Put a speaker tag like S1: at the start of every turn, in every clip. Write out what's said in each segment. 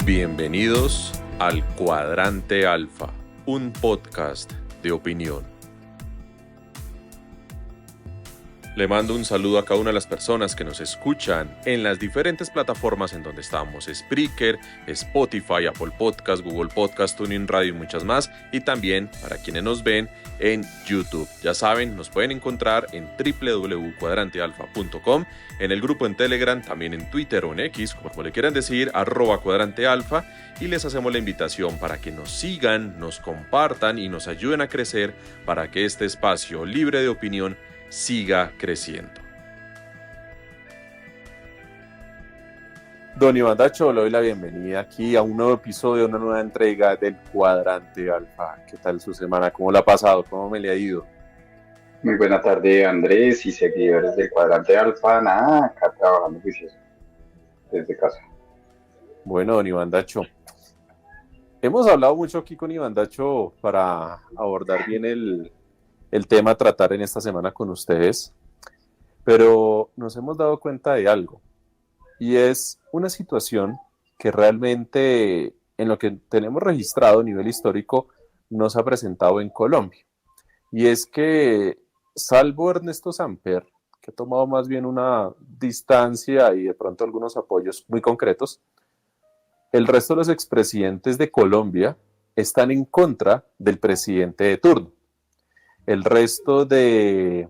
S1: Bienvenidos al Cuadrante Alfa, un podcast de opinión. Le mando un saludo a cada una de las personas que nos escuchan en las diferentes plataformas en donde estamos: Spreaker, Spotify, Apple Podcast, Google Podcast, TuneIn Radio y muchas más. Y también para quienes nos ven en YouTube. Ya saben, nos pueden encontrar en www.cuadrantealfa.com, en el grupo en Telegram, también en Twitter o en X, como le quieran decir, @cuadrantealfa. Y les hacemos la invitación para que nos sigan, nos compartan y nos ayuden a crecer para que este espacio libre de opinión siga creciendo. Don Iván Dacho, le doy la bienvenida aquí a un nuevo episodio, una nueva entrega del Cuadrante Alfa. ¿Qué tal su semana? ¿Cómo la ha pasado? ¿Cómo me le ha ido?
S2: Muy buena tarde, Andrés y seguidores del Cuadrante Alfa. Nada, acá trabajando juicioso desde casa.
S1: Bueno, don Iván Dacho, hemos hablado mucho aquí con Iván Dacho para abordar bien el tema a tratar en esta semana con ustedes, pero nos hemos dado cuenta de algo, y es una situación que realmente, en lo que tenemos registrado a nivel histórico, no se ha presentado en Colombia, y es que, salvo Ernesto Samper, que ha tomado más bien una distancia y de pronto algunos apoyos muy concretos, el resto de los expresidentes de Colombia están en contra del presidente de turno. El resto de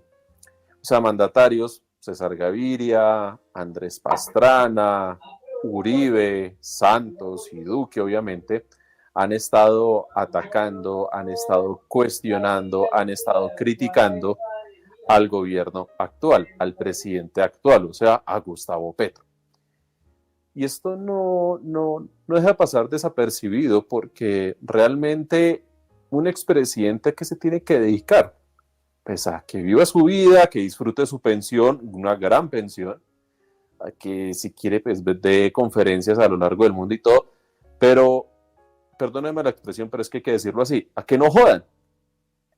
S1: mandatarios, César Gaviria, Andrés Pastrana, Uribe, Santos y Duque, obviamente, han estado atacando, han estado cuestionando, han estado criticando al gobierno actual, al presidente actual, o sea, a Gustavo Petro. Y esto no deja pasar desapercibido, porque realmente un expresidente que se tiene que dedicar, pues, a que viva su vida, que disfrute su pensión, una gran pensión, a que si quiere pues dé conferencias a lo largo del mundo y todo, pero, perdónenme la expresión, pero es que hay que decirlo así, a que no jodan.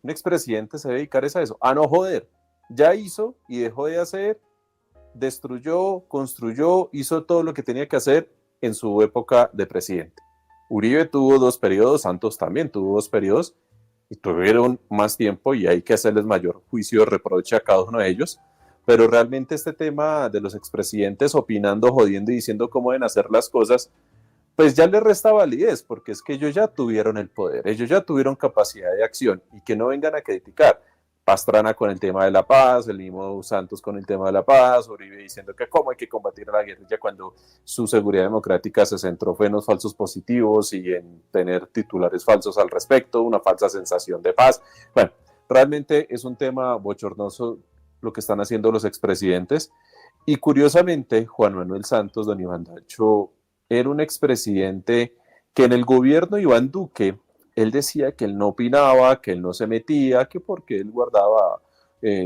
S1: Un expresidente se debe dedicar a eso, a no joder. Ya hizo y dejó de hacer, destruyó, construyó, hizo todo lo que tenía que hacer en su época de presidente. Uribe tuvo 2 periodos, Santos también tuvo 2 periodos, y tuvieron más tiempo, y hay que hacerles mayor juicio de reproche a cada uno de ellos, pero realmente este tema de los expresidentes opinando, jodiendo y diciendo cómo deben hacer las cosas, pues ya les resta validez, porque es que ellos ya tuvieron el poder, ellos ya tuvieron capacidad de acción, y que no vengan a criticar. Pastrana con el tema de la paz, el mismo Santos con el tema de la paz, Uribe diciendo que cómo hay que combatir a la guerrilla cuando su seguridad democrática se centró fue en los falsos positivos y en tener titulares falsos al respecto, una falsa sensación de paz. Bueno, realmente es un tema bochornoso lo que están haciendo los expresidentes, y curiosamente Juan Manuel Santos, don Iván Dacho, era un expresidente que en el gobierno de Iván Duque, él decía que él no opinaba, que él no se metía, que porque él guardaba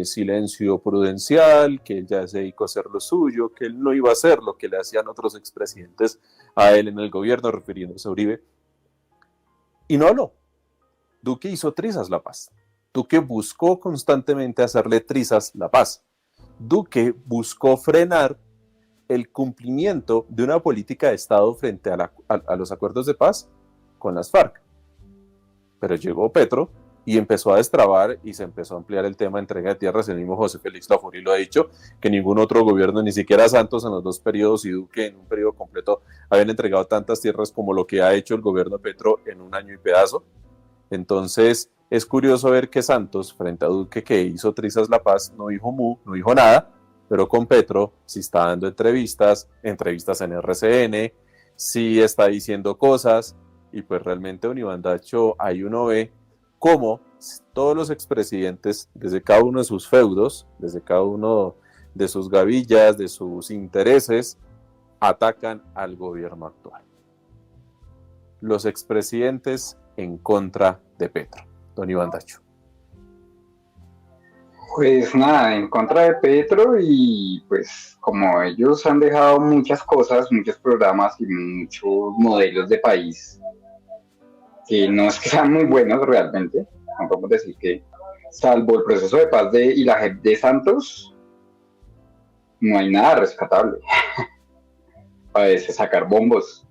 S1: silencio prudencial, que él ya se dedicó a hacer lo suyo, que él no iba a hacer lo que le hacían otros expresidentes a él en el gobierno, refiriéndose a Uribe. Y no habló. Duque hizo trizas la paz. Duque buscó constantemente hacerle trizas la paz. Duque buscó frenar el cumplimiento de una política de Estado frente a los acuerdos de paz con las FARC. Pero llegó Petro y empezó a destrabar, y se empezó a ampliar el tema de entrega de tierras. El mismo José Félix Laforí lo ha dicho, que ningún otro gobierno, ni siquiera Santos en los 2 periodos y Duque en un periodo completo, habían entregado tantas tierras como lo que ha hecho el gobierno de Petro en un año y pedazo. Entonces es curioso ver que Santos, frente a Duque, que hizo trizas la paz, no dijo mu, no dijo nada, pero con Petro sí está dando entrevistas en RCN, sí está diciendo cosas. Y pues realmente, don Iván Dacho, ahí uno ve cómo todos los expresidentes, desde cada uno de sus feudos, desde cada uno de sus gavillas, de sus intereses, atacan al gobierno actual. Los expresidentes en contra de Petro. Don Iván Dacho.
S2: Pues nada, en contra de Petro, y pues como ellos han dejado muchas cosas, muchos programas y muchos modelos de país que no es que sean muy buenos realmente, no podemos decir que, salvo el proceso de paz y la JEP de Santos, no hay nada rescatable. A veces sacar bombos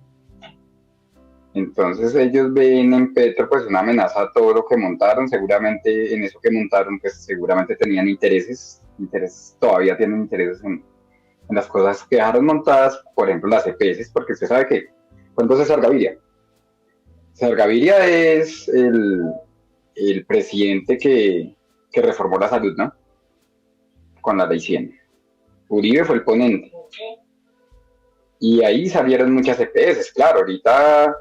S2: Entonces ellos ven en Petro pues una amenaza a todo lo que montaron, seguramente en eso que montaron pues seguramente tenían intereses todavía tienen intereses en las cosas que dejaron montadas, por ejemplo las EPS, porque usted sabe que, por ejemplo César Gaviria. César Gaviria es el presidente que reformó la salud, ¿no? Con la ley 100. Uribe fue el ponente. Y ahí salieron muchas EPS, claro, ahorita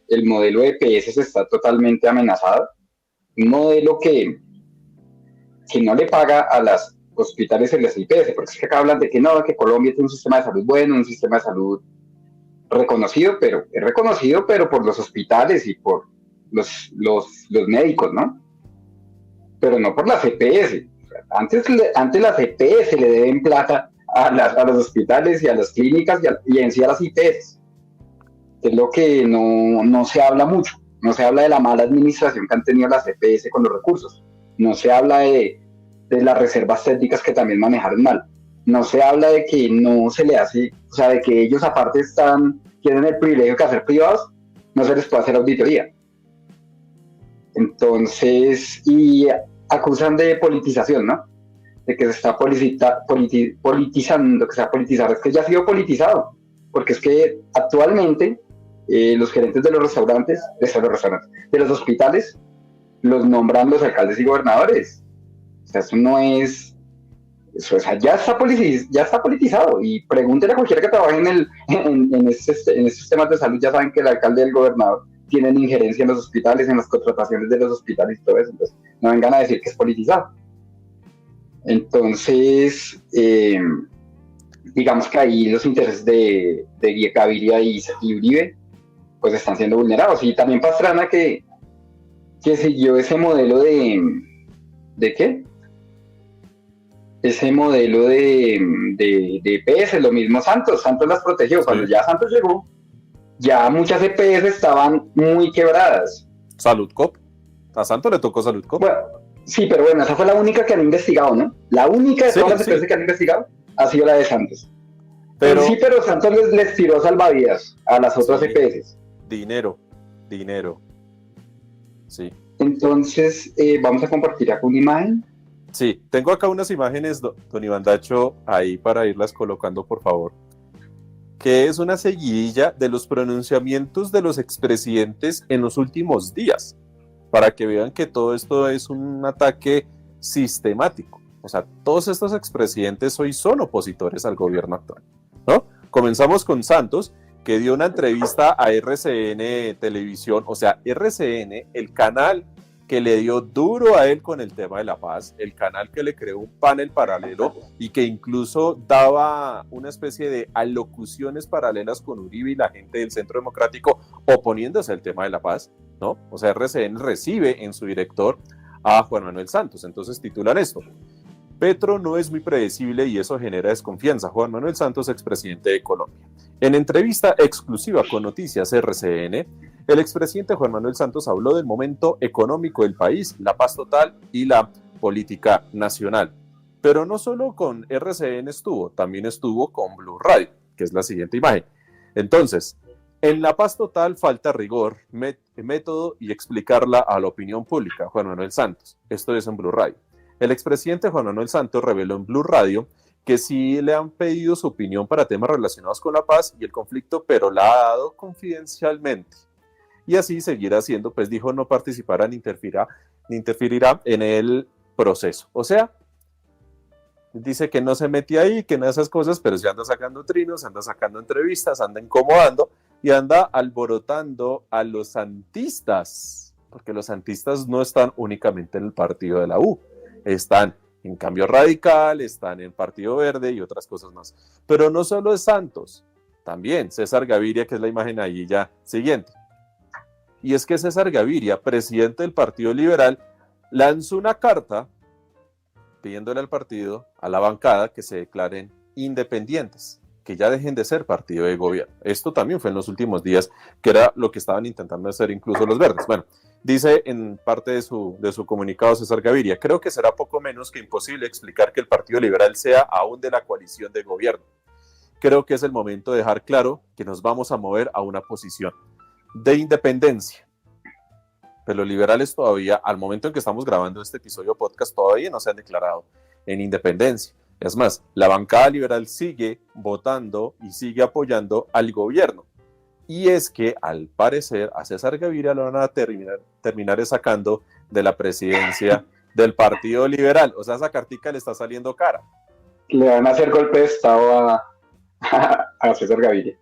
S2: el modelo de EPS está totalmente amenazado. Un modelo que no le paga a los hospitales en las IPS, porque es que acá hablan de que no, que Colombia tiene un sistema de salud bueno, un sistema de salud reconocido, pero es reconocido, pero por los hospitales y por los médicos, ¿no? Pero no por las EPS. Antes las EPS le deben plata a los hospitales y a las clínicas y en sí a las IPS. Es lo que no se habla mucho. No se habla de la mala administración que han tenido las EPS con los recursos. No se habla de las reservas técnicas que también manejaron mal. No se habla de que no se le hace, o sea, de que ellos aparte tienen el privilegio de hacer privados, no se les puede hacer auditoría. Entonces, y acusan de politización, ¿no? De que se está politizando, que se va a politizar, es que ya ha sido politizado, porque es que actualmente los gerentes de los restaurantes, de los hospitales, los nombran los alcaldes y gobernadores. O sea, eso no es, eso, o sea, ya está politizado. Y pregúntele a cualquiera que trabaje en estos temas de salud, ya saben que el alcalde y el gobernador tienen injerencia en los hospitales, en las contrataciones de los hospitales y todo eso. Entonces, no vengan a decir que es politizado. Entonces, digamos que ahí los intereses de Gaviria y Uribe pues están siendo vulnerados. Y también Pastrana que siguió ese modelo ¿de qué? Ese modelo de EPS, lo mismo Santos las protegió. Sí. Cuando ya Santos llegó, ya muchas EPS estaban muy quebradas.
S1: Saludcop, a Santos le tocó Saludcop.
S2: Bueno, sí, pero bueno, esa fue la única que han investigado, ¿no? La única de todas las EPS que han investigado ha sido la de Santos. Pero Santos les tiró salvavidas a las otras EPS.
S1: Dinero. Sí.
S2: Entonces, vamos a compartir acá una imagen.
S1: Sí, tengo acá unas imágenes, don Iván Dacho, ahí para irlas colocando, por favor, que es una seguidilla de los pronunciamientos de los expresidentes en los últimos días, para que vean que todo esto es un ataque sistemático. O sea, todos estos expresidentes hoy son opositores al gobierno actual, ¿no? Comenzamos con Santos, que dio una entrevista a RCN Televisión, o sea, RCN, el canal que le dio duro a él con el tema de la paz, el canal que le creó un panel paralelo y que incluso daba una especie de alocuciones paralelas con Uribe y la gente del Centro Democrático oponiéndose al tema de la paz, ¿no? O sea, RCN recibe en su director a Juan Manuel Santos. Entonces titulan esto: Petro no es muy predecible y eso genera desconfianza. Juan Manuel Santos, expresidente de Colombia. En entrevista exclusiva con Noticias RCN, el expresidente Juan Manuel Santos habló del momento económico del país, la paz total y la política nacional. Pero no solo con RCN estuvo, también estuvo con Blue Radio, que es la siguiente imagen. Entonces, en la paz total falta rigor, método y explicarla a la opinión pública, Juan Manuel Santos. Esto es en Blue Radio. El expresidente Juan Manuel Santos reveló en Blue Radio que sí le han pedido su opinión para temas relacionados con la paz y el conflicto, pero la ha dado confidencialmente. Y así seguirá siendo, pues dijo, no participará ni interferirá en el proceso. O sea, dice que no se mete ahí, que no esas cosas, pero sí anda sacando trinos, anda sacando entrevistas, anda incomodando y anda alborotando a los santistas, porque los santistas no están únicamente en el partido de la U, están en Cambio Radical, están en Partido Verde y otras cosas más. Pero no solo es Santos, también César Gaviria, que es la imagen ahí ya siguiente. Y es que César Gaviria, presidente del Partido Liberal, lanzó una carta pidiéndole al partido, a la bancada, que se declaren independientes, que ya dejen de ser partido de gobierno. Esto también fue en los últimos días, que era lo que estaban intentando hacer incluso los verdes. Bueno, dice en parte de su comunicado César Gaviria: creo que será poco menos que imposible explicar que el Partido Liberal sea aún de la coalición de gobierno. Creo que es el momento de dejar claro que nos vamos a mover a una posición. de independencia. Pero los liberales todavía, al momento en que estamos grabando este episodio podcast, todavía no se han declarado en independencia. Es más, la bancada liberal sigue votando y sigue apoyando al gobierno. Y es que, al parecer, a César Gaviria lo van a terminar sacando de la presidencia del Partido Liberal. O sea, esa cartica le está saliendo cara.
S2: Le van a hacer golpe de Estado a César Gaviria.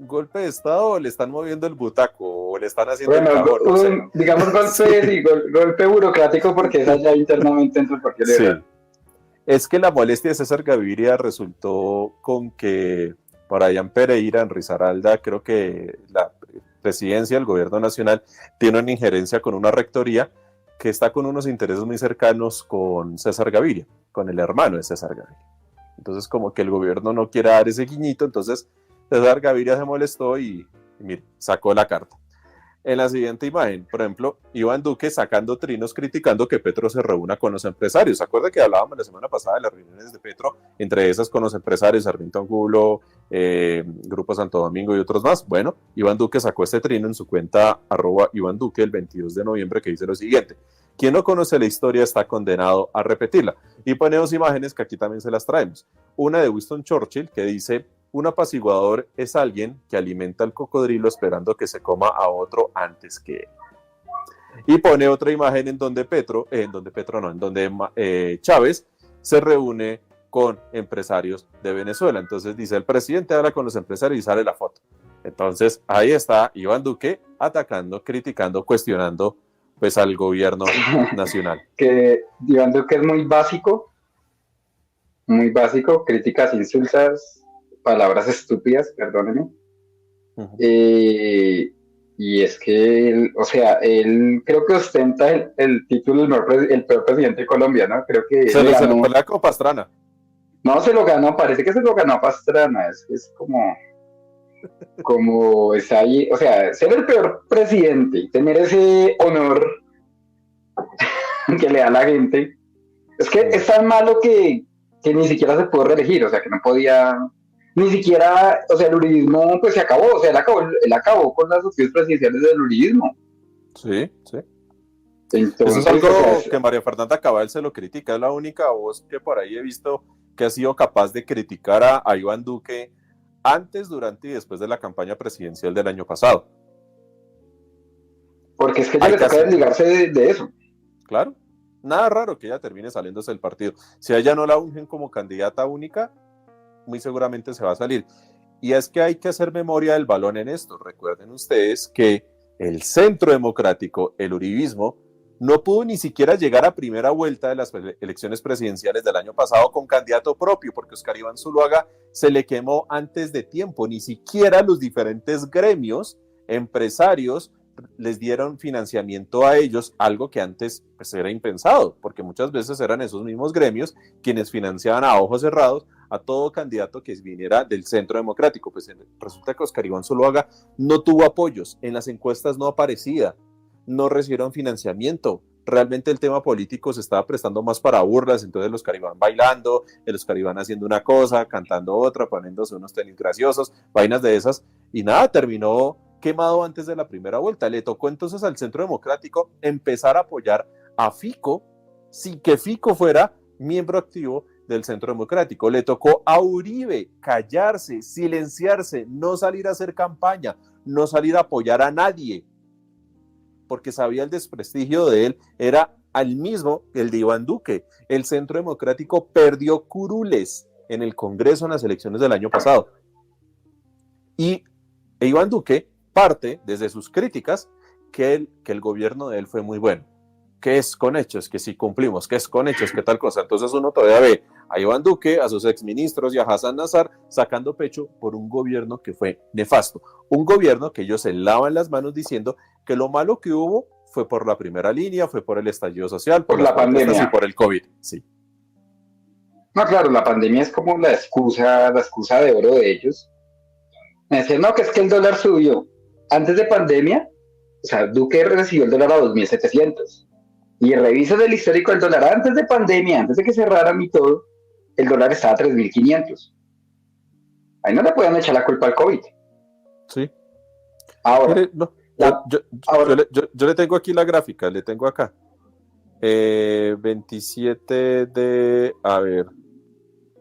S1: ¿Golpe de Estado o le están moviendo el butaco o le están haciendo
S2: bueno,
S1: el cajón? No sé.
S2: Digamos golpe, sí, golpe burocrático porque es allá internamente dentro del Partido Liberal.
S1: Sí. Es que la molestia de César Gaviria resultó con que Brian Pereira en Risaralda, creo que la presidencia del gobierno nacional tiene una injerencia con una rectoría que está con unos intereses muy cercanos con César Gaviria, con el hermano de César Gaviria. Entonces, como que el gobierno no quiere dar ese guiñito, entonces César Gaviria se molestó y mire, sacó la carta. En la siguiente imagen, por ejemplo, Iván Duque sacando trinos criticando que Petro se reúna con los empresarios. ¿Se acuerda que hablábamos la semana pasada de las reuniones de Petro, entre esas con los empresarios, Sarmiento Angulo, Grupo Santo Domingo y otros más? Bueno, Iván Duque sacó este trino en su cuenta @Iván Duque el 22 de noviembre que dice lo siguiente: quien no conoce la historia está condenado a repetirla. Y ponemos imágenes que aquí también se las traemos. Una de Winston Churchill que dice: un apaciguador es alguien que alimenta al cocodrilo esperando que se coma a otro antes que él. Y pone otra imagen en donde Chávez se reúne con empresarios de Venezuela. Entonces dice, el presidente habla con los empresarios y sale la foto. Entonces ahí está Iván Duque atacando, criticando, cuestionando pues al gobierno nacional.
S2: Que Iván Duque es muy básico, críticas, insultas, palabras estúpidas, perdónenme. Uh-huh. Y es que él creo que ostenta el título el peor presidente de Colombia, ¿no? Creo que
S1: se lo pelea con Pastrana.
S2: No, se lo ganó, parece que se lo ganó a Pastrana, es como es ahí, o sea, ser el peor presidente y tener ese honor que le da la gente, es que es tan malo que ni siquiera se pudo reelegir, o sea, que no podía, ni siquiera, o sea, el uribismo pues se acabó, o sea, él acabó con las opciones presidenciales del uribismo.
S1: Sí, sí.
S2: Entonces,
S1: eso es algo que María Fernanda Cabal se lo critica, es la única voz que por ahí he visto que ha sido capaz de criticar a Iván Duque antes, durante y después de la campaña presidencial del año pasado.
S2: Porque es que ella le toca desligarse de eso.
S1: Claro, nada raro que ella termine saliéndose del partido. Si a ella no la ungen como candidata única, muy seguramente se va a salir. Y es que hay que hacer memoria del balón en esto. Recuerden ustedes que el Centro Democrático, el uribismo, no pudo ni siquiera llegar a primera vuelta de las elecciones presidenciales del año pasado con candidato propio, porque Oscar Iván Zuluaga se le quemó antes de tiempo. Ni siquiera los diferentes gremios, empresarios, les dieron financiamiento a ellos, algo que antes pues, era impensado, porque muchas veces eran esos mismos gremios quienes financiaban a ojos cerrados a todo candidato que viniera del Centro Democrático. Pues resulta que Oscar Iván Zuluaga no tuvo apoyos, en las encuestas no aparecía, no recibieron financiamiento. Realmente el tema político se estaba prestando más para burlas, entonces los Oscar Iván bailando, el Oscar Iván haciendo una cosa, cantando otra, poniéndose unos tenis graciosos, vainas de esas, y nada, terminó quemado antes de la primera vuelta. Le tocó entonces al Centro Democrático empezar a apoyar a Fico, sin que Fico fuera miembro activo del Centro Democrático. Le tocó a Uribe callarse, silenciarse, no salir a hacer campaña, no salir a apoyar a nadie, porque sabía el desprestigio de él, era al mismo el de Iván Duque. El Centro Democrático perdió curules en el Congreso en las elecciones del año pasado. Y Iván Duque parte desde sus críticas que el gobierno de él fue muy bueno, que es con hechos, que si cumplimos, que es con hechos, que tal cosa. Entonces uno todavía ve a Iván Duque, a sus exministros y a Hassan Nazar sacando pecho por un gobierno que fue nefasto, un gobierno que ellos se lavan las manos diciendo que lo malo que hubo fue por la primera línea, fue por el estallido social, por
S2: la pandemia
S1: y por el COVID. Sí.
S2: No, claro, la pandemia es como la excusa de oro de ellos. Me decían, no, que es que el dólar subió. Antes de pandemia, o sea, Duque recibió el dólar a 2.700. Y revisas el histórico del dólar antes de pandemia, antes de que cerraran y todo, el dólar estaba a 3.500. Ahí no le pueden echar la culpa al COVID.
S1: Sí.
S2: Ahora,
S1: Mire, no,
S2: la, ahora,
S1: yo le tengo aquí la gráfica, le tengo acá. 27 de, a ver,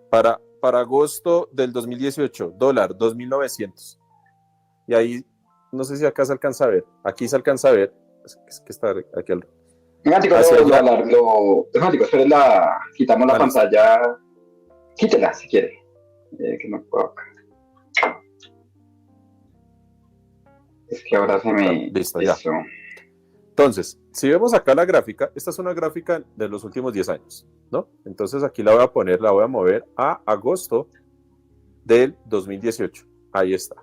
S1: para agosto del 2018, dólar 2.900. Y ahí, no sé si acá se alcanza a ver, aquí se alcanza a ver, es que está aquí
S2: Mántico,
S1: hacia allá.
S2: Mántico, quitamos la
S1: Ah, listo,
S2: pantalla, quítela si quiere, que no puedo. Es que ahora se
S1: claro,
S2: me,
S1: listo, ya.
S2: eso,
S1: Entonces, si vemos acá la gráfica, esta es una gráfica de los últimos 10 años, ¿no? Entonces aquí la voy a poner, la voy a mover a agosto del 2018. Ahí está.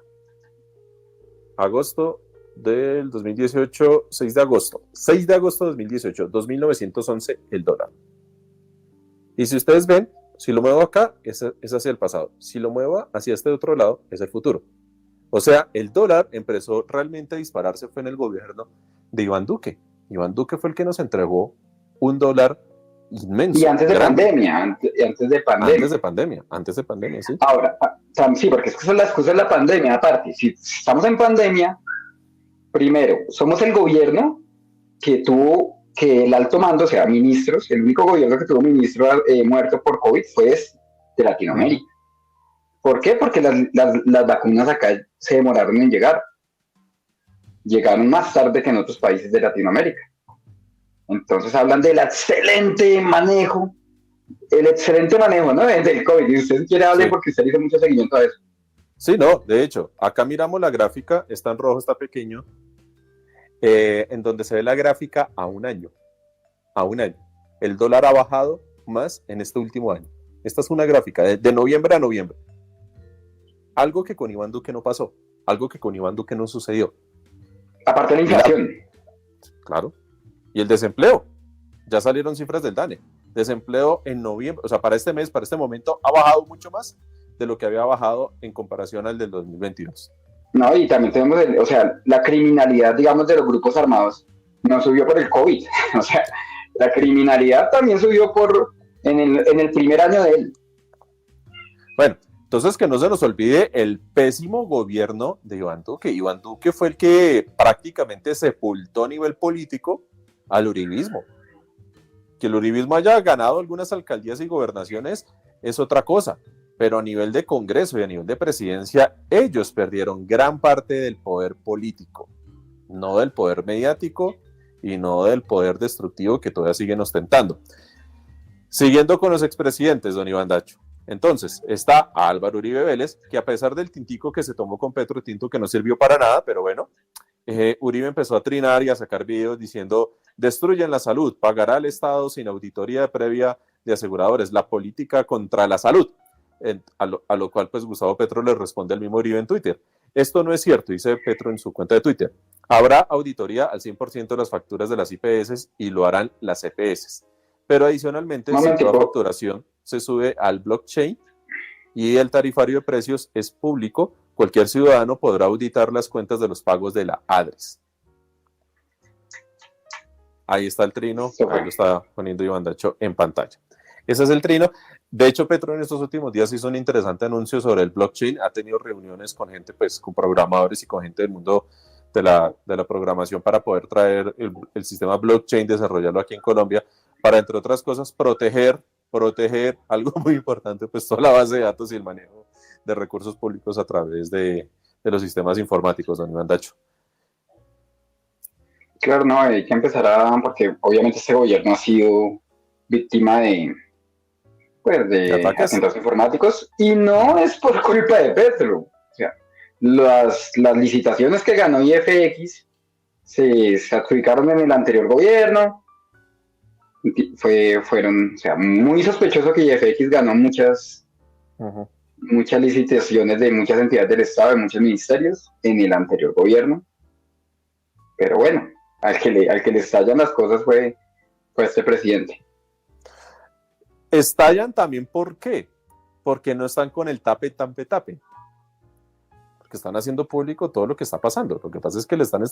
S1: Agosto del 2018, 6 de agosto. 6 de agosto de 2018, 2.911 el dólar. Y si ustedes ven, si lo muevo acá, es hacia el pasado. Si lo muevo hacia este otro lado, es el futuro. O sea, el dólar empezó realmente a dispararse fue en el gobierno de Iván Duque. Iván Duque fue el que nos entregó un dólar
S2: y
S1: inmenso,
S2: antes de
S1: grande,
S2: pandemia,
S1: antes de pandemia, sí.
S2: ahora, sí, porque es que son las cosas de la pandemia, aparte, si estamos en pandemia, primero, somos el gobierno que el alto mando, o sea, ministros, el único gobierno que tuvo ministro muerto por COVID fue de
S1: Uh -huh.
S2: Latinoamérica. ¿Por qué? Porque las vacunas acá se demoraron en llegar. Llegaron más tarde que en otros países de Latinoamérica. Entonces hablan del excelente manejo, ¿no? Del COVID. Y usted quiere hablar
S1: Sí.
S2: porque usted hizo mucho seguimiento a eso.
S1: Sí, no, de hecho, acá miramos la gráfica, está en rojo, está pequeño, en donde se ve la gráfica a un año. A un año. El dólar ha bajado más en este último año. Esta es una gráfica de noviembre a noviembre. Algo que con Iván Duque no pasó, algo que con Iván Duque no sucedió.
S2: Aparte de la
S1: Y la,
S2: inflación.
S1: claro. Y el desempleo. Ya salieron cifras del DANE. Desempleo en noviembre, o sea, para este mes, para este momento, ha bajado mucho más de lo que había bajado en comparación al del 2022.
S2: No, y también tenemos, o sea, la criminalidad, digamos, de los grupos armados no subió por el COVID. O sea, la criminalidad también subió en el primer año de él.
S1: Bueno, entonces que no se nos olvide el pésimo gobierno de Iván Duque. Iván Duque fue el que prácticamente sepultó a nivel político al uribismo. Que el uribismo haya ganado algunas alcaldías y gobernaciones es otra cosa, pero a nivel de Congreso y a nivel de presidencia, ellos perdieron gran parte del poder político, no del poder mediático y no del poder destructivo que todavía siguen ostentando. Siguiendo con los expresidentes, don Iván Dacho. Entonces, está Álvaro Uribe Vélez, que a pesar del tintico que se tomó con Petro, tinto que no sirvió para nada, pero bueno, Uribe empezó a trinar y a sacar videos diciendo: destruyen la salud, pagará el Estado sin auditoría previa de aseguradores, la política contra la salud. A lo cual pues Gustavo Petro le responde al mismo Uribe en Twitter: esto no es cierto, dice Petro en su cuenta de Twitter. Habrá auditoría al 100% de las facturas de las IPS y lo harán las EPS. Pero adicionalmente, si toda
S2: Momentico,
S1: facturación se sube al blockchain y el tarifario de precios es público, cualquier ciudadano podrá auditar las cuentas de los pagos de la ADRES. Ahí está el trino, ahí lo está poniendo Iván Dacho en pantalla. Ese es el trino. De hecho, Petro en estos últimos días hizo un interesante anuncio sobre el blockchain. Ha tenido reuniones con gente, pues, con programadores y con gente del mundo de la programación para poder traer el sistema blockchain, desarrollarlo aquí en Colombia, para, entre otras cosas, proteger algo muy importante, pues toda la base de datos y el manejo de recursos públicos a través de los sistemas informáticos, don Iván Dacho.
S2: claro, no, hay que empezar porque obviamente este gobierno ha sido víctima pues,
S1: ¿De
S2: de
S1: ataques?
S2: atentados informáticos y no es por culpa de Petro. O sea, las licitaciones que ganó IFX se adjudicaron en el anterior gobierno. Fueron, o sea, muy sospechoso que IFX ganó muchas licitaciones de muchas entidades del Estado, de muchos ministerios en el anterior gobierno. Pero bueno, al que le estallan las cosas fue este presidente.
S1: Estallan también, ¿por qué? Porque no están con el tape. Porque están haciendo público todo lo que está pasando. Lo que pasa es que le están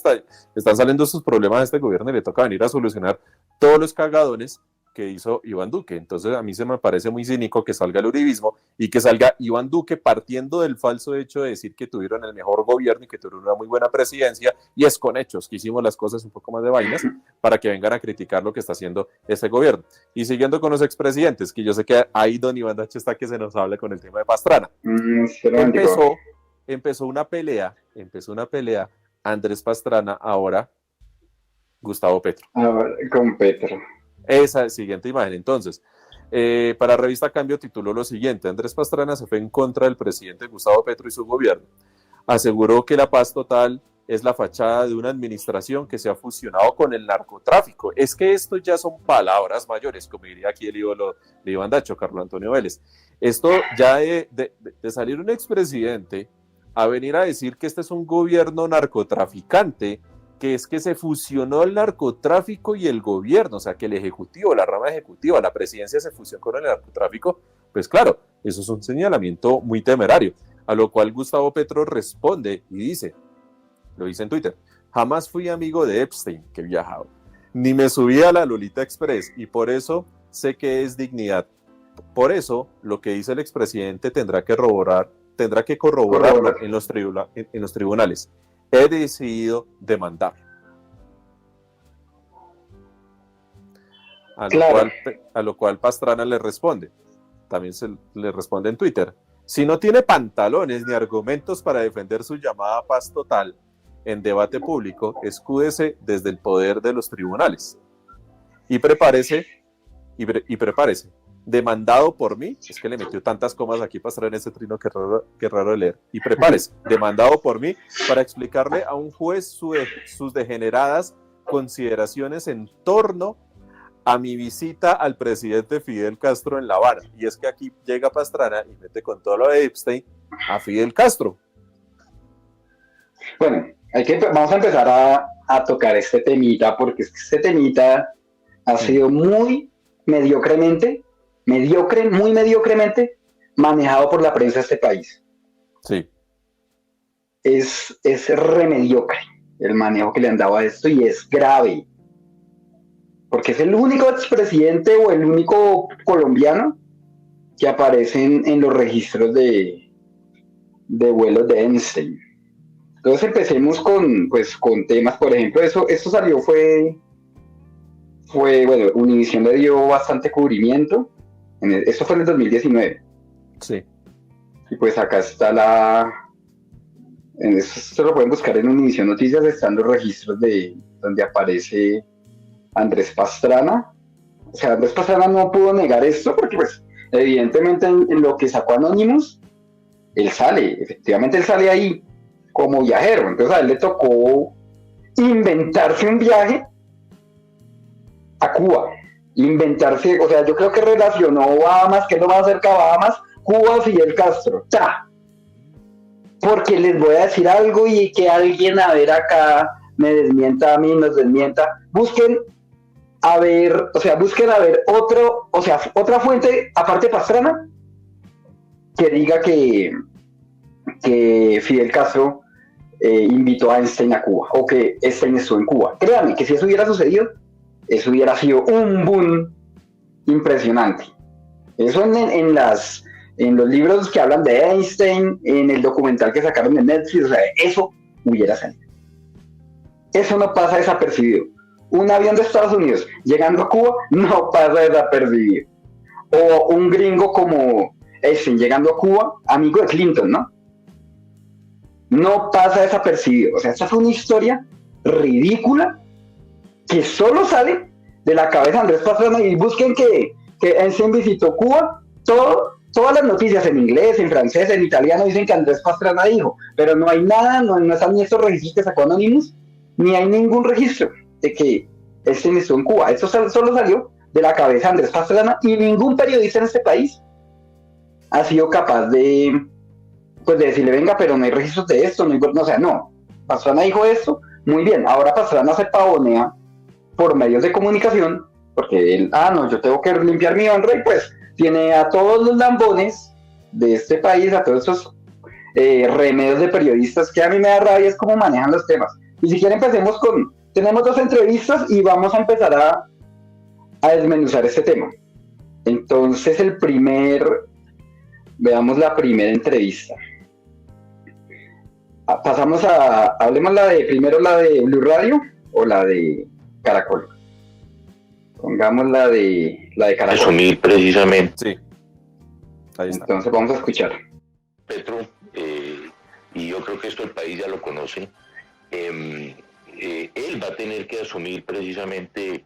S1: saliendo sus problemas a este gobierno y le toca venir a solucionar todos los cagadones que hizo Iván Duque. Entonces a mí se me parece muy cínico que salga el uribismo y que salga Iván Duque partiendo del falso hecho de decir que tuvieron el mejor gobierno y que tuvieron una muy buena presidencia, y es con hechos que hicimos las cosas un poco más de vainas, para que vengan a criticar lo que está haciendo este gobierno. Y siguiendo con los expresidentes, que yo sé que ahí don Iván Dacho está que se nos habla con el tema de Pastrana. Empezó una pelea Andrés Pastrana, ahora Gustavo Petro.
S2: Ahora con Petro.
S1: Esa siguiente imagen. Entonces, para Revista Cambio tituló lo siguiente: Andrés Pastrana se fue en contra del presidente Gustavo Petro y su gobierno. Aseguró que la paz total es la fachada de una administración que se ha fusionado con el narcotráfico. Es que esto ya son palabras mayores, como diría aquí el ídolo de Iván Dacho, Carlos Antonio Vélez. Esto ya de salir un expresidente a venir a decir que este es un gobierno narcotraficante, que es que se fusionó el narcotráfico y el gobierno, o sea, que el ejecutivo, la rama ejecutiva, la presidencia se fusionó con el narcotráfico, pues claro, eso es un señalamiento muy temerario, a lo cual Gustavo Petro responde y dice, lo dice en Twitter: jamás fui amigo de Epstein, que viajado, ni me subí a la Lolita Express, y por eso sé que es dignidad. Por eso, lo que dice el expresidente tendrá que corroborarlo en los tribunales. He decidido demandar. A lo cual Pastrana le responde, también le responde en Twitter: si no tiene pantalones ni argumentos para defender su llamada paz total en debate público, escúdese desde el poder de los tribunales. Y prepárese, demandado por mí, es que le metió tantas comas aquí Pastrana en ese trino que raro de leer, y prepárese, demandado por mí para explicarle a un juez sus degeneradas consideraciones en torno a mi visita al presidente Fidel Castro en La Habana. Y es que aquí llega Pastrana y mete con todo lo de Epstein a Fidel Castro.
S2: Bueno, vamos a empezar a tocar este temita, porque este temita ha sido muy mediocremente manejado por la prensa de este país.
S1: Sí.
S2: Es re mediocre el manejo que le han dado a esto, y es grave. Porque es el único expresidente o el único colombiano que aparece en los registros de vuelos de Einstein. Entonces empecemos con temas, por ejemplo, esto salió, bueno, Univision le dio bastante cubrimiento. Esto fue en el 2019.
S1: Sí.
S2: Y pues acá está esto lo pueden buscar en Univision Noticias, están los registros de donde aparece Andrés Pastrana. O sea, Andrés Pastrana no pudo negar esto porque, pues, evidentemente en lo que sacó Anonymous, efectivamente él sale ahí como viajero. Entonces a él le tocó inventarse un viaje a Cuba. O sea, yo creo que relacionó Bahamas, que es lo más cerca a Bahamas, Cuba, Fidel Castro. ¡Cha! Porque les voy a decir algo y que alguien a ver acá me desmienta a mí, nos desmienta. Busquen a ver otra fuente, aparte de Pastrana, que diga que Fidel Castro invitó a Einstein a Cuba, o que Einstein estuvo en Cuba. Créanme que si eso hubiera sucedido, eso hubiera sido un boom impresionante. Eso en los libros que hablan de Einstein, en el documental que sacaron de Netflix, o sea, eso hubiera salido. Eso no pasa desapercibido. Un avión de Estados Unidos llegando a Cuba no pasa desapercibido. O un gringo como Einstein llegando a Cuba, amigo de Clinton, ¿no? No pasa desapercibido. O sea, esta fue una historia ridícula que solo sale de la cabeza de Andrés Pastrana. Y busquen que Einstein visitó Cuba. Todas las noticias en inglés, en francés, en italiano dicen que Andrés Pastrana dijo, pero no hay nada, no están ni estos registros que sacó Anonymous, ni hay ningún registro de que Einstein estuvo en Cuba. Esto solo salió de la cabeza de Andrés Pastrana, y ningún periodista en este país ha sido capaz de decirle, venga, pero no hay registros de esto, no. Pastrana dijo esto, muy bien, ahora Pastrana se pavonea por medios de comunicación, porque él, yo tengo que limpiar mi honra, y pues tiene a todos los lambones de este país, a todos estos remedios de periodistas, que a mí me da rabia es cómo manejan los temas. Y si quieren empecemos tenemos 2 entrevistas y vamos a empezar a desmenuzar este tema. Entonces, veamos la primera entrevista. Hablemos primero la de Blue Radio o la de Caracol. Pongamos la de Caracol.
S3: Asumir precisamente.
S1: Sí, ahí está.
S2: Entonces vamos a escuchar.
S3: Petro, y yo creo que esto el país ya lo conoce, él va a tener que asumir precisamente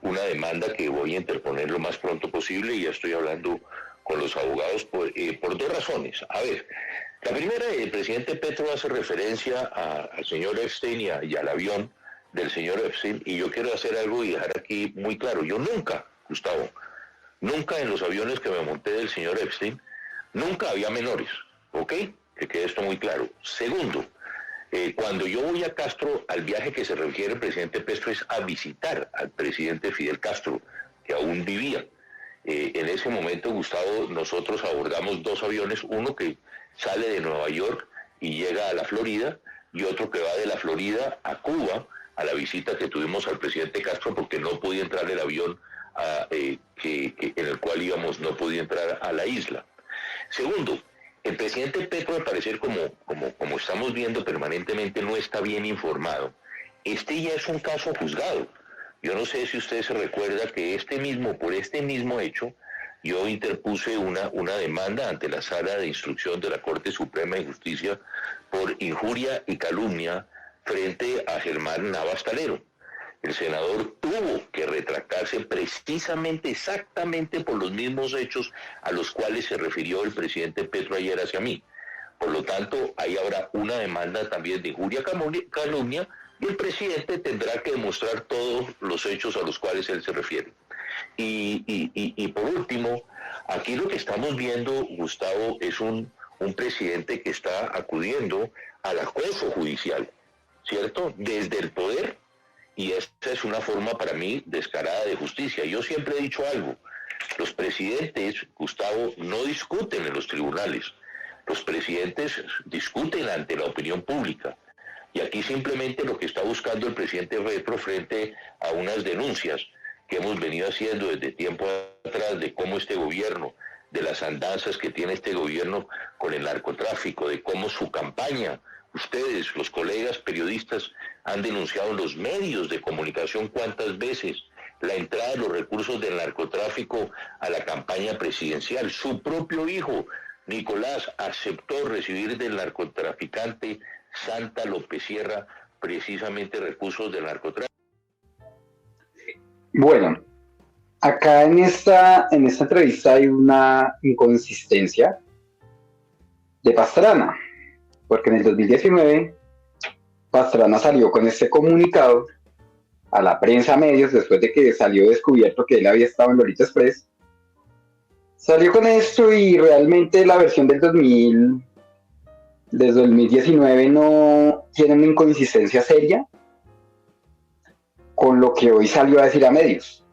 S3: una demanda que voy a interponer lo más pronto posible, y ya estoy hablando con los abogados por dos razones. A ver, la primera, el presidente Petro hace referencia al señor Epstein y al avión del señor Epstein, y yo quiero hacer algo y dejar aquí muy claro. Yo nunca, Gustavo, nunca en los aviones que me monté del señor Epstein, nunca había menores, ¿ok? Que quede esto muy claro. Segundo, cuando yo voy a Castro, al viaje que se refiere el presidente Petro es a visitar al presidente Fidel Castro, que aún vivía. En ese momento, Gustavo, nosotros abordamos dos aviones, uno que sale de Nueva York y llega a la Florida, y otro que va de la Florida a Cuba, a la visita que tuvimos al presidente Castro, porque no podía entrar el avión en el cual íbamos, no podía entrar a la isla. Segundo, el presidente Petro, al parecer, como estamos viendo permanentemente, no está bien informado. Este ya es un caso juzgado. Yo no sé si usted se recuerda que por este mismo hecho, yo interpuse una demanda ante la Sala de Instrucción de la Corte Suprema de Justicia por injuria y calumnia frente a Germán Navas Talero. El senador tuvo que retractarse precisamente, exactamente por los mismos hechos a los cuales se refirió el presidente Petro ayer hacia mí. Por lo tanto, ahí habrá una demanda también de injuria, calumnia, y el presidente tendrá que demostrar todos los hechos a los cuales él se refiere. Y por último, aquí lo que estamos viendo, Gustavo, es un presidente que está acudiendo al acoso judicial, ¿cierto? Desde el poder, y esta es una forma para mí descarada de justicia. Yo siempre he dicho algo: los presidentes, Gustavo, no discuten en los tribunales, los presidentes discuten ante la opinión pública. Y aquí simplemente lo que está buscando el presidente Petro, frente a unas denuncias que hemos venido haciendo desde tiempo atrás de cómo este gobierno, de las andanzas que tiene este gobierno con el narcotráfico, de cómo su campaña, ustedes, los colegas periodistas, han denunciado en los medios de comunicación cuántas veces la entrada de los recursos del narcotráfico a la campaña presidencial. Su propio hijo, Nicolás, aceptó recibir del narcotraficante Santa López Sierra precisamente recursos del narcotráfico.
S2: Bueno, acá en esta entrevista hay una inconsistencia de Pastrana, porque en el 2019 Pastrana salió con este comunicado a la prensa, a medios, después de que salió descubierto que él había estado en Lolita Express. Salió con esto, y realmente la versión del 2019 no tiene una inconsistencia seria con lo que hoy salió a decir a medios.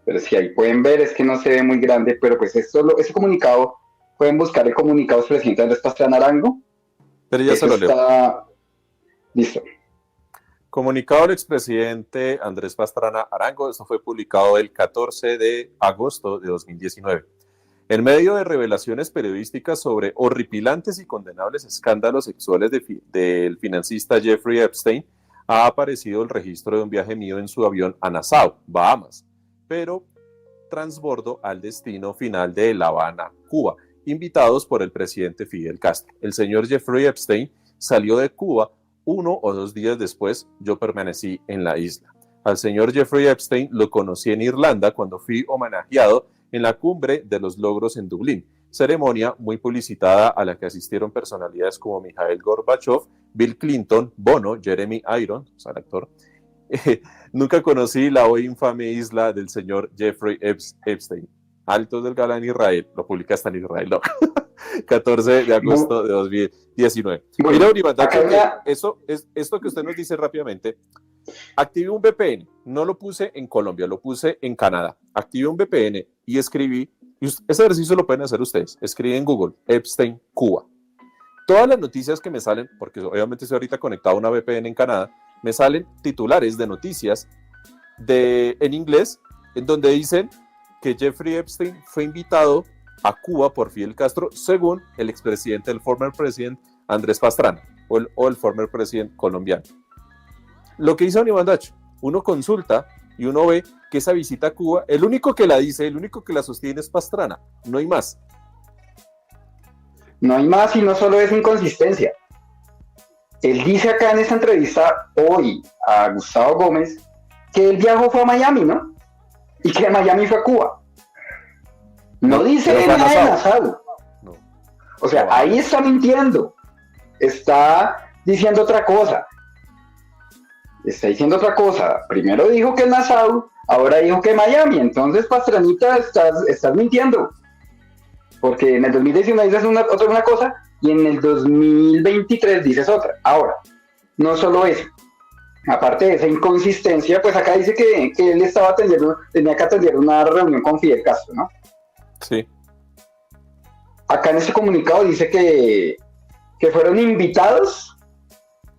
S2: Pero si ahí pueden ver, es que no se ve muy grande, pero pues ese comunicado, pueden buscar el comunicado del presidente Andrés Pastrana Arango.
S1: Pero ya se lo leo.
S2: Está listo.
S1: Comunicado del expresidente Andrés Pastrana Arango. Esto fue publicado el 14 de agosto de 2019. En medio de revelaciones periodísticas sobre horripilantes y condenables escándalos sexuales del financista Jeffrey Epstein, ha aparecido el registro de un viaje mío en su avión a Nassau, Bahamas, pero transbordo al destino final de La Habana, Cuba, invitados por el presidente Fidel Castro. El señor Jeffrey Epstein salió de Cuba 1 o 2 días después. Yo permanecí en la isla. Al señor Jeffrey Epstein lo conocí en Irlanda cuando fui homenajeado en la Cumbre de los Logros en Dublín, ceremonia muy publicitada a la que asistieron personalidades como Mikhail Gorbachev, Bill Clinton, Bono, Jeremy Irons, o sea, el actor. Nunca conocí la hoy infame isla del señor Jeffrey Epstein. Altos del Galán, Israel. Lo publica hasta en Israel, ¿no? 14 de agosto de 2019.
S2: Bueno,
S1: mira, Uribandacho, esto que usted nos dice rápidamente, activé un VPN, no lo puse en Colombia, lo puse en Canadá. Activé un VPN y escribí, ese ejercicio lo pueden hacer ustedes, escribí en Google, Epstein, Cuba. Todas las noticias que me salen, porque obviamente estoy ahorita conectado a una VPN en Canadá, me salen titulares de noticias en inglés, en donde dicen que Jeffrey Epstein fue invitado a Cuba por Fidel Castro, según el expresidente, el former president Andrés Pastrana, o el former president colombiano. Lo que hizo Iván Dacho, uno consulta y uno ve que esa visita a Cuba, el único que la dice, el único que la sostiene es Pastrana, no hay más.
S2: No hay más y no solo es inconsistencia. Él dice acá en esta entrevista hoy a Gustavo Gómez que él viajó fue a Miami, ¿no? Y que de Miami fue a Cuba. No dice nada de Nassau.
S1: No.
S2: O sea, ahí está mintiendo. Está diciendo otra cosa. Primero dijo que Nassau, ahora dijo que Miami. Entonces, Pastranita, estás mintiendo. Porque en el 2019 dices una cosa y en el 2023 dices otra. Ahora, no solo eso. Aparte de esa inconsistencia, pues acá dice que él tenía que atender una reunión con Fidel Castro, ¿no?
S1: Sí.
S2: Acá en este comunicado dice que fueron invitados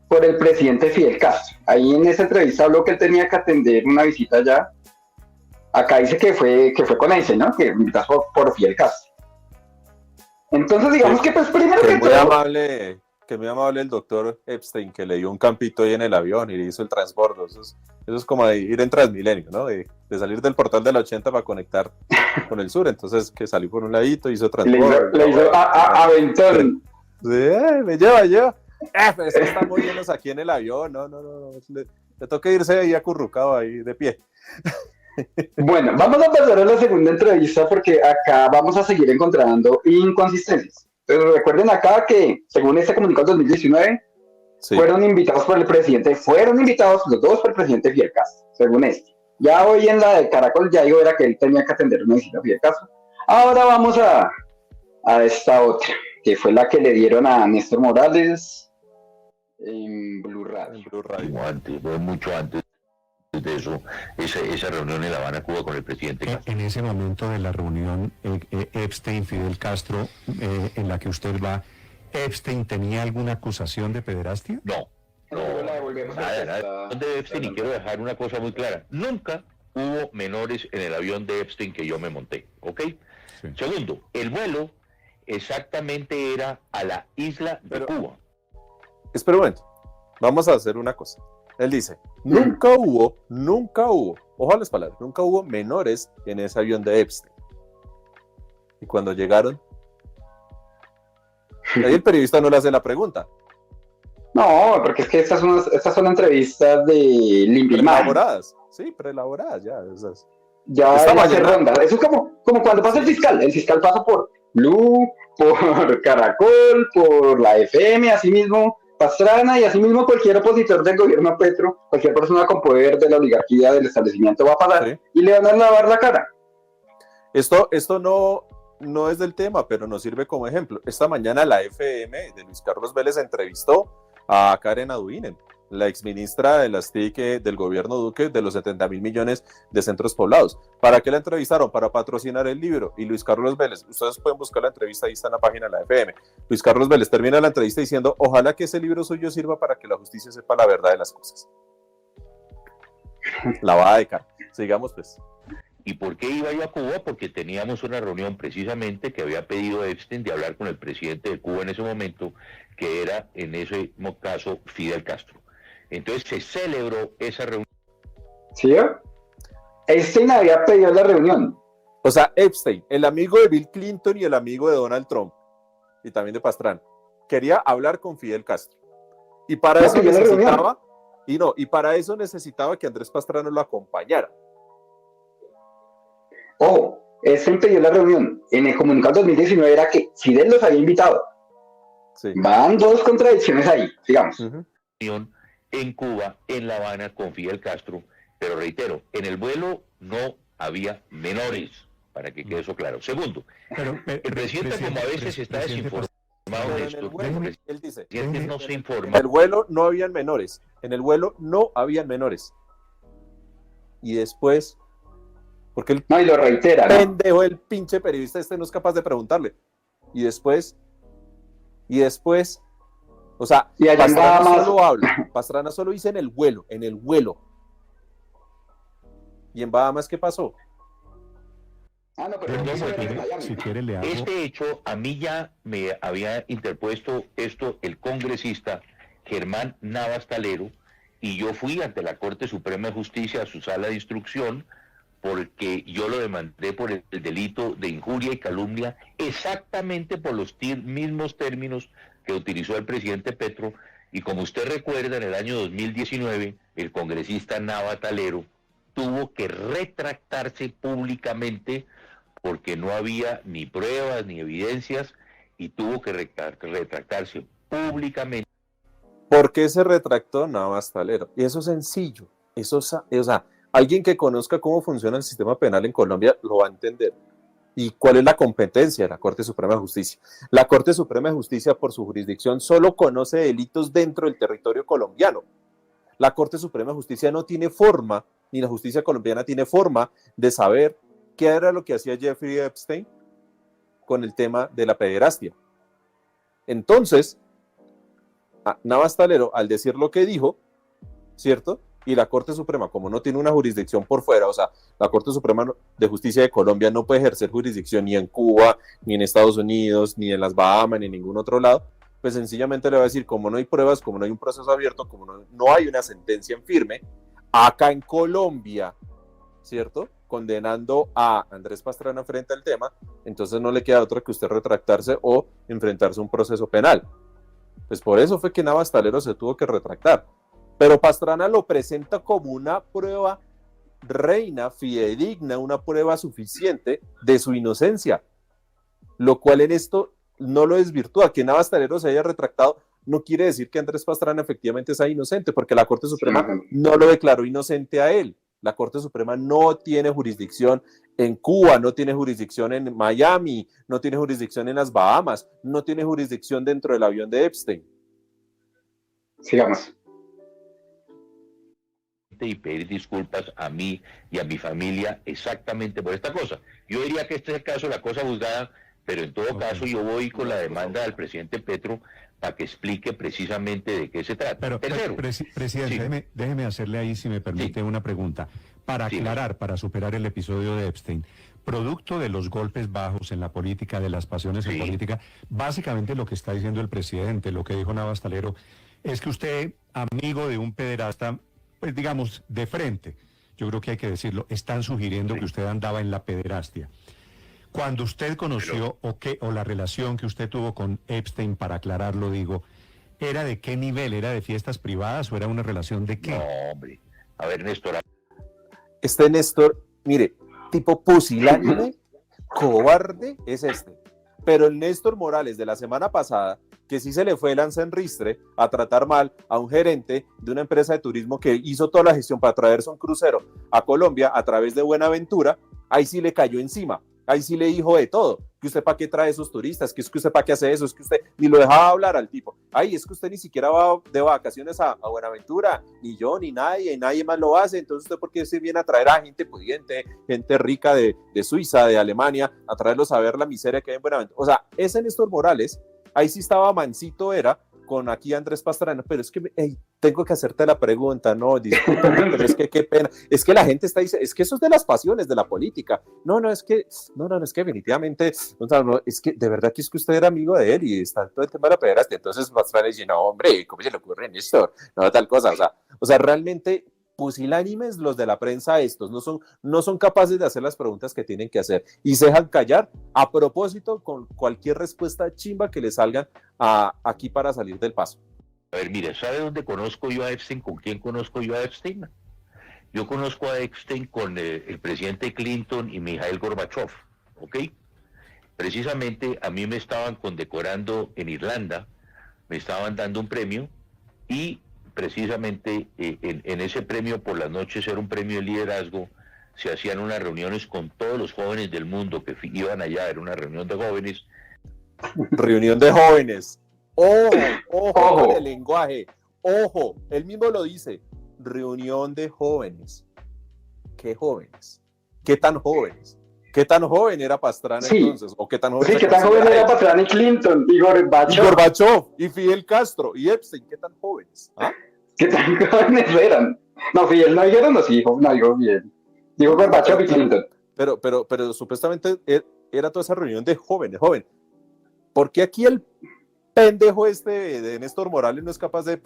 S2: por el presidente Fidel Castro. Ahí en esa entrevista habló que él tenía que atender una visita allá. Acá dice que fue con ese, ¿no? Que invitado por Fidel Castro. Entonces, digamos que pues primero que todo...
S1: Que muy amable el doctor Epstein, que le dio un campito ahí en el avión y le hizo el transbordo. Eso es como de ir en Transmilenio, ¿no? De salir del portal de la 80 para conectar con el sur. Entonces, que salió por un ladito, hizo transbordo.
S2: Le hizo aventón.
S1: Sí, me lleva. Pero es que estamos llenos aquí en el avión. No. Le toca irse ahí acurrucado ahí de pie.
S2: Bueno, vamos a pasar a la segunda entrevista porque acá vamos a seguir encontrando inconsistencias. Pero recuerden acá que, según este comunicado 2019, sí, fueron invitados los dos por el presidente Fidel Castro, según este. Ya hoy en la de Caracol ya dijo era que él tenía que atender una visita a Fidel Castro. Ahora vamos a esta otra, que fue la que le dieron a Néstor Morales en Blue Radio.
S3: Fue mucho antes de eso, esa reunión en La Habana, Cuba, con el presidente Castro.
S4: En ese momento de la reunión Epstein-Fidel Castro, en la que usted va, ¿Epstein tenía alguna acusación de pederastia?
S3: No. Nada. De Epstein, y quiero dejar una cosa muy clara. Nunca hubo menores en el avión de Epstein que yo me monté, ¿ok? Sí. Segundo, el vuelo exactamente era a la isla de Cuba.
S1: Espera un momento, vamos a hacer una cosa. Él dice, nunca hubo, ojo a las palabras, nunca hubo menores en ese avión de Epstein. Y cuando llegaron, ahí el periodista no le hace la pregunta.
S2: No, porque es que estas son entrevistas de limpia imagen.
S1: Preelaboradas, ya.
S2: Ya se ronda. Eso es como cuando pasa el fiscal pasa por Blue, por Caracol, por la FM, así mismo Pastrana, y así mismo cualquier opositor del gobierno Petro, cualquier persona con poder de la oligarquía del establecimiento va a pasar y le van a lavar la cara.
S1: Esto no es del tema, pero nos sirve como ejemplo. Esta mañana la FM de Luis Carlos Vélez entrevistó a Karen Aduinen, la exministra de las TIC del gobierno Duque, de los 70.000 millones de centros poblados. ¿Para qué la entrevistaron? Para patrocinar el libro. Y Luis Carlos Vélez, ustedes pueden buscar la entrevista, ahí está en la página de la FM. Luis Carlos Vélez termina la entrevista diciendo, ojalá que ese libro suyo sirva para que la justicia sepa la verdad de las cosas. Lavada de cara. Sigamos pues.
S3: ¿Y por qué iba yo a Cuba? Porque teníamos una reunión precisamente que había pedido Epstein de hablar con el presidente de Cuba en ese momento, que era en ese caso Fidel Castro. Entonces se celebró esa reunión.
S2: ¿Sí? Epstein había pedido la reunión.
S1: O sea, Epstein, el amigo de Bill Clinton y el amigo de Donald Trump, y también de Pastrana, quería hablar con Fidel Castro. Y para eso necesitaba que Andrés Pastrana lo acompañara.
S2: Ojo, Epstein pidió la reunión. En el comunicado 2019 era que Fidel los había invitado. Sí. Van dos contradicciones ahí, digamos.
S3: En Cuba, en La Habana, con Fidel Castro, pero reitero, en el vuelo no había menores, para que quede eso claro. Segundo, el presidente, como a veces está desinformado de esto,
S1: él dice,
S3: no se informa.
S1: En el vuelo no habían menores, y después, porque el
S2: y lo reitera,
S1: pendejo, el pinche periodista no es capaz de preguntarle, y después, o sea,
S2: y
S1: Pastrana solo habla, Pastrana solo dice en el vuelo. ¿Y en Bahamas qué pasó?
S2: Ah, no, pero
S3: Yo
S2: eso
S3: no,
S2: era en Miami.
S4: Si quiere le hago...
S3: Este hecho a mí ya me había interpuesto esto el congresista Germán Navas Talero, y yo fui ante la Corte Suprema de Justicia a su sala de instrucción porque yo lo demandé por el delito de injuria y calumnia exactamente por los mismos términos que utilizó el presidente Petro, y como usted recuerda, en el año 2019 el congresista Nava Talero tuvo que retractarse públicamente porque no había ni pruebas ni evidencias, y tuvo que retractarse públicamente.
S1: ¿Por qué se retractó Navas Talero? Y eso es sencillo. O sea, alguien que conozca cómo funciona el sistema penal en Colombia lo va a entender. ¿Y cuál es la competencia de la Corte Suprema de Justicia? La Corte Suprema de Justicia, por su jurisdicción, solo conoce delitos dentro del territorio colombiano. La Corte Suprema de Justicia no tiene forma, ni la justicia colombiana tiene forma de saber qué era lo que hacía Jeffrey Epstein con el tema de la pederastia. Entonces, Navas Talero, al decir lo que dijo, ¿cierto? Y la Corte Suprema, como no tiene una jurisdicción por fuera, o sea, la Corte Suprema de Justicia de Colombia no puede ejercer jurisdicción ni en Cuba, ni en Estados Unidos, ni en las Bahamas, ni en ningún otro lado, pues sencillamente le va a decir, como no hay pruebas, como no hay un proceso abierto, como no hay una sentencia en firme, acá en Colombia, ¿cierto? Condenando a Andrés Pastrana frente al tema, entonces no le queda otra que usted retractarse o enfrentarse a un proceso penal. Pues por eso fue que Navas Talero se tuvo que retractar. Pero Pastrana lo presenta como una prueba reina, fidedigna, una prueba suficiente de su inocencia, lo cual en esto no lo desvirtúa. Que Navas Talero se haya retractado no quiere decir que Andrés Pastrana efectivamente sea inocente, porque la Corte Suprema no lo declaró inocente a él. La Corte Suprema no tiene jurisdicción en Cuba, no tiene jurisdicción en Miami, no tiene jurisdicción en las Bahamas, no tiene jurisdicción dentro del avión de Epstein.
S2: Sigamos.
S3: Y pedir disculpas a mí y a mi familia exactamente por esta cosa. Yo diría que este es el caso de la cosa juzgada, pero en todo caso yo voy con la demanda del presidente Petro para que explique precisamente de qué se trata.
S4: Pero, presidente, sí. déjeme hacerle ahí, si me permite, una pregunta. Para aclarar, para superar el episodio de Epstein, producto de los golpes bajos en la política, de las pasiones en política, básicamente lo que está diciendo el presidente, lo que dijo Navas Talero, es que usted, amigo de un pederasta, pues digamos, de frente, yo creo que hay que decirlo, están sugiriendo que usted andaba en la pederastia. Cuando usted conoció o la relación que usted tuvo con Epstein, para aclararlo digo, ¿era de qué nivel? ¿Era de fiestas privadas o era una relación de qué?
S3: No, hombre. A ver, Néstor.
S1: Este Néstor, mire, tipo pusilánime, cobarde es este. Pero el Néstor Morales de la semana pasada, que sí se le fue el lanza en ristre a tratar mal a un gerente de una empresa de turismo que hizo toda la gestión para traerse un crucero a Colombia a través de Buenaventura, ahí sí le cayó encima. Ahí sí le dijo de todo, que usted para qué trae esos turistas, que usted para qué hace eso, es que usted ni lo dejaba hablar al tipo. Ay, es que usted ni siquiera va de vacaciones a Buenaventura, ni yo, ni nadie más lo hace, entonces usted por qué se viene a traer a gente pudiente, gente rica de Suiza, de Alemania, a traerlos a ver la miseria que hay en Buenaventura. O sea, ese Néstor Morales, ahí sí estaba mansito, era con aquí Andrés Pastrana, pero es que tengo que hacerte la pregunta, no, discúlpame, pero es que qué pena, es que la gente está diciendo, es que eso es de las pasiones de la política, es que definitivamente, es que de verdad que es que usted era amigo de él y está todo el tema de la pederastia, entonces Pastrana dice, no hombre, ¿cómo se le ocurre en esto? No, tal cosa, o sea, realmente pusilánimes los de la prensa estos, no son capaces de hacer las preguntas que tienen que hacer y se dejan callar a propósito con cualquier respuesta chimba que le salgan aquí para salir del paso.
S3: A ver, mire, ¿sabe dónde conozco yo a Epstein? ¿Con quién conozco yo a Epstein? Yo conozco a Epstein con el presidente Clinton y Mikhail Gorbachev, ¿ok? Precisamente a mí me estaban condecorando en Irlanda, me estaban dando un premio y precisamente en ese premio por las noches era un premio de liderazgo, se hacían unas reuniones con todos los jóvenes del mundo que iban allá, era una reunión de jóvenes.
S1: Reunión de jóvenes. Ojo con el lenguaje. Ojo, él mismo lo dice. Reunión de jóvenes. ¿Qué jóvenes? ¿Qué tan jóvenes? ¿Qué tan joven era Pastrana entonces? ¿O qué tan joven?
S2: Sí, ¿qué tan joven era Pastrana y Clinton? Y
S1: Gorbachev, y Fidel Castro, y Epstein, ¿qué tan jóvenes? ¿Ah?
S2: ¿Qué tan jóvenes eran? No, Fidel no dijeron, no, sí, no dijo bien. Digo Gorbachev y Clinton.
S1: Pero supuestamente era toda esa reunión de jóvenes. ¿Por qué aquí el pendejo de Néstor Morales no es capaz de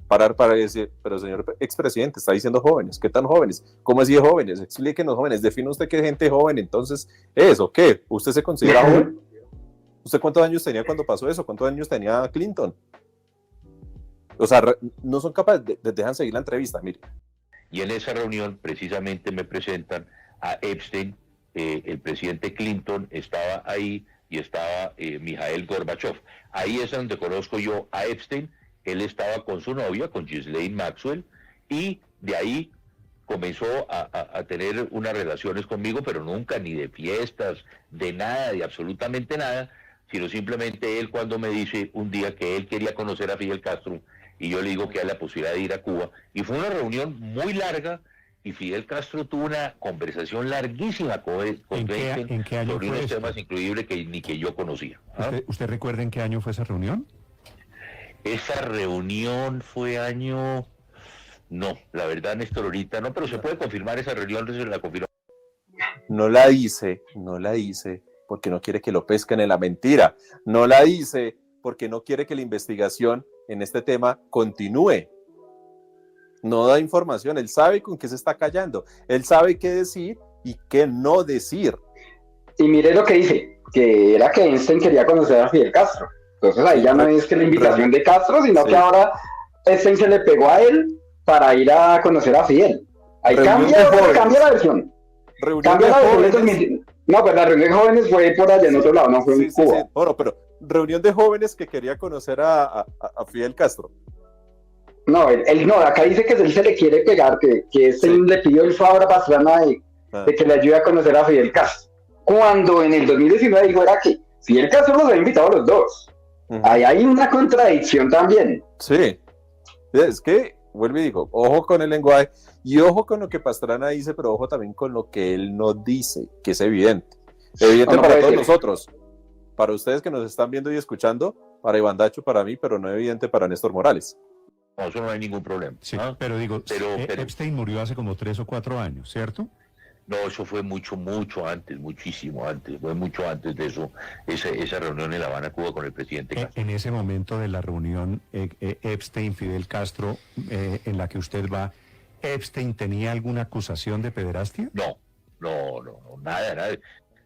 S1: parar para decir, pero señor expresidente, está diciendo jóvenes? ¿Qué tan jóvenes? ¿Cómo así de jóvenes? Explíquenos jóvenes, define usted qué gente joven entonces es, ¿o qué? ¿Usted se considera joven? ¿Usted cuántos años tenía cuando pasó eso? ¿Cuántos años tenía Clinton? O sea, no son capaces, dejan seguir la entrevista, mire.
S3: Y en esa reunión precisamente me presentan a Epstein, el presidente Clinton estaba ahí y estaba Mikhail Gorbachev. Ahí es donde conozco yo a Epstein. Él estaba con su novia, con Ghislaine Maxwell, y de ahí comenzó a tener unas relaciones conmigo, pero nunca ni de fiestas, de nada, de absolutamente nada, sino simplemente él cuando me dice un día que él quería conocer a Fidel Castro, y yo le digo que hay la posibilidad de ir a Cuba, y fue una reunión muy larga, y Fidel Castro tuvo una conversación larguísima con Epstein
S4: ¿En qué año
S3: sobre
S4: fue
S3: unos
S4: esto?
S3: temas increíbles que ni que yo conocía.
S4: ¿Usted recuerda en qué año fue esa reunión?
S3: Esa reunión fue año... No, la verdad, Néstor, ahorita no, pero se puede confirmar esa reunión, se la confirmó.
S1: No la dice porque no quiere que lo pesquen en la mentira. No la dice porque no quiere que la investigación en este tema continúe. No da información, él sabe con qué se está callando, él sabe qué decir y qué no decir.
S2: Y mire lo que dice, que era que Einstein quería conocer a Fidel Castro. Entonces ahí ya no es que la invitación de Castro, sino que ahora Einstein se le pegó a él para ir a conocer a Fidel. Ahí cambia la versión. Cambia la versión. No, pues la reunión de jóvenes fue por allá en otro lado, no fue en Cuba.
S1: Sí. Bueno, pero reunión de jóvenes que quería conocer a Fidel Castro.
S2: No, él no, acá dice que él se le quiere pegar, que le pidió el favor a Pastrana de que le ayude a conocer a Fidel Castro. Cuando en el 2019 dijo era que Fidel Castro los había invitado a los dos. Ahí hay una contradicción también.
S1: Sí, es que, vuelve y digo, ojo con el lenguaje y ojo con lo que Pastrana dice, pero ojo también con lo que él no dice, que es evidente. Evidente no para todos nosotros, para ustedes que nos están viendo y escuchando, para Iván Dacho, para mí, pero no evidente para Néstor Morales.
S3: No, eso no hay ningún problema.
S4: Sí, pero digo, Epstein murió hace como 3 o 4 años, ¿cierto?
S3: No, eso fue mucho antes, muchísimo antes, fue mucho antes de eso, esa reunión en La Habana, Cuba, con el presidente Castro.
S4: En ese momento de la reunión Epstein-Fidel Castro, en la que usted va, ¿Epstein tenía alguna acusación de pederastia?
S3: No, nada.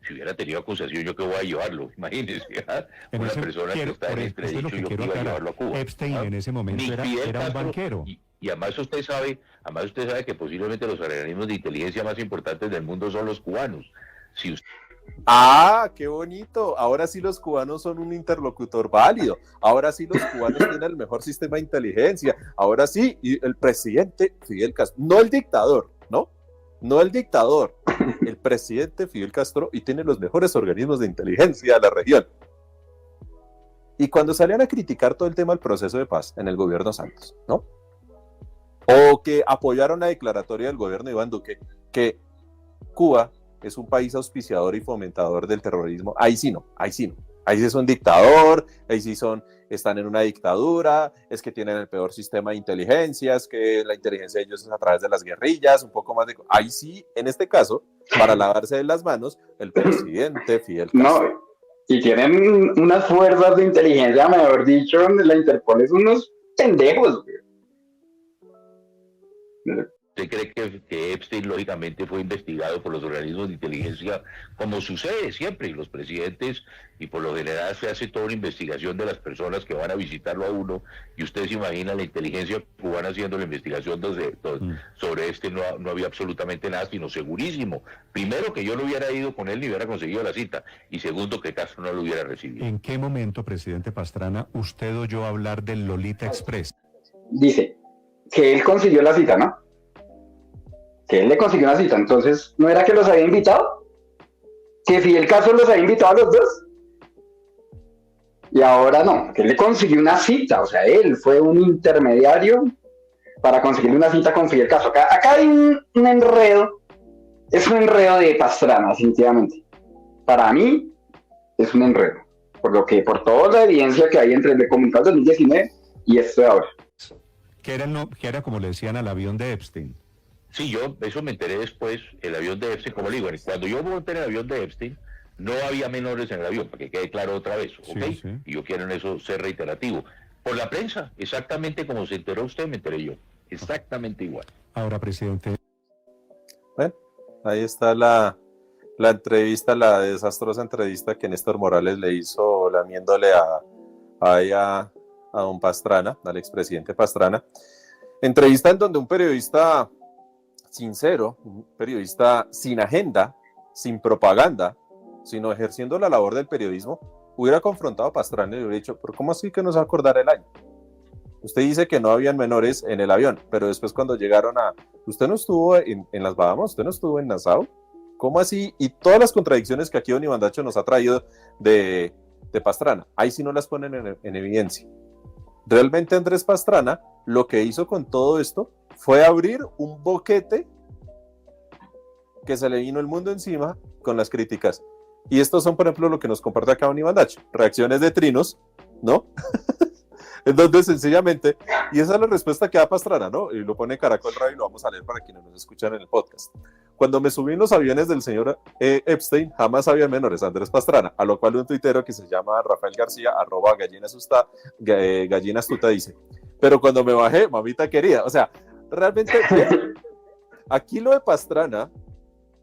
S3: Si hubiera tenido acusación, ¿yo qué voy a llevarlo? Imagínese, una persona que está en entredicho, yo que iba a llevarlo a Cuba.
S4: Epstein en ese momento era un banquero.
S3: Y además usted sabe que posiblemente los organismos de inteligencia más importantes del mundo son los cubanos. Si usted...
S1: ¡Qué bonito! Ahora sí los cubanos son un interlocutor válido. Ahora sí los cubanos tienen el mejor sistema de inteligencia. Ahora sí, y el presidente Fidel Castro, no el dictador, no el dictador, el presidente Fidel Castro, y tiene los mejores organismos de inteligencia de la región. Y cuando salían a criticar todo el tema del proceso de paz en el gobierno Santos, ¿no? O que apoyaron la declaratoria del gobierno de Iván Duque, que Cuba es un país auspiciador y fomentador del terrorismo, ahí sí es un dictador, están en una dictadura, es que tienen el peor sistema de inteligencia, es que la inteligencia de ellos es a través de las guerrillas, un poco más de... Ahí sí, en este caso, para lavarse de las manos, el presidente Fidel Castro.
S2: No, y tienen unas fuerzas de inteligencia, mejor dicho, la Interpol es unos pendejos.
S3: ¿Usted cree que Epstein lógicamente fue investigado por los organismos de inteligencia, como sucede siempre, y los presidentes, y por lo general se hace toda una investigación de las personas que van a visitarlo a uno, y usted se imagina la inteligencia cubana haciendo la investigación sobre no había absolutamente nada, sino segurísimo, primero que yo no hubiera ido con él ni hubiera conseguido la cita, y segundo que Castro no lo hubiera recibido.
S4: ¿En qué momento, presidente Pastrana, usted oyó hablar del Lolita Express?
S2: Dice que él consiguió la cita, ¿no? Que él le consiguió una cita, entonces, ¿no era que los había invitado? ¿Que Fidel Castro los había invitado a los dos? Y ahora no, que él le consiguió una cita, o sea, él fue un intermediario para conseguirle una cita con Fidel Castro. Acá hay un enredo, es un enredo de Pastrana, definitivamente. Para mí, es un enredo, por toda la evidencia que hay entre el comunicado del 2019 y esto de ahora.
S4: Que era como le decían al avión de Epstein.
S3: Sí, yo eso me enteré después, el avión de Epstein, como le digo, cuando yo monté en el avión de Epstein, no había menores en el avión, para que quede claro otra vez, ¿ok?
S4: Sí, sí.
S3: Y yo quiero en eso ser reiterativo. Por la prensa, exactamente como se enteró usted, me enteré yo. Exactamente igual.
S4: Ahora, presidente.
S1: Bueno, ahí está la entrevista, la desastrosa entrevista que Néstor Morales le hizo lamiéndole a don Pastrana, al expresidente Pastrana. Entrevista en donde un periodista sincero, un periodista sin agenda, sin propaganda, sino ejerciendo la labor del periodismo, hubiera confrontado a Pastrana y le hubiera dicho, pero ¿cómo así que no se va a acordar el año? Usted dice que no habían menores en el avión, pero después cuando llegaron ¿usted no estuvo en las Bahamas? ¿Usted no estuvo en Nassau? ¿Cómo así? Y todas las contradicciones que aquí don Iván Dacho nos ha traído de Pastrana, ahí sí no las ponen en evidencia. Realmente Andrés Pastrana lo que hizo con todo esto fue abrir un boquete que se le vino el mundo encima con las críticas. Y estos son, por ejemplo, lo que nos comparte acá don Iván Dacho, reacciones de trinos, ¿no? Entonces, sencillamente, y esa es la respuesta que da Pastrana, ¿no? Y lo pone Caracol Radio y lo vamos a leer para quienes nos escuchan en el podcast. Cuando me subí en los aviones del señor Epstein, jamás había menores, Andrés Pastrana, a lo cual un tuitero que se llama Rafael García, @gallina astuta, dice, pero cuando me bajé, mamita querida, o sea, realmente, aquí lo de Pastrana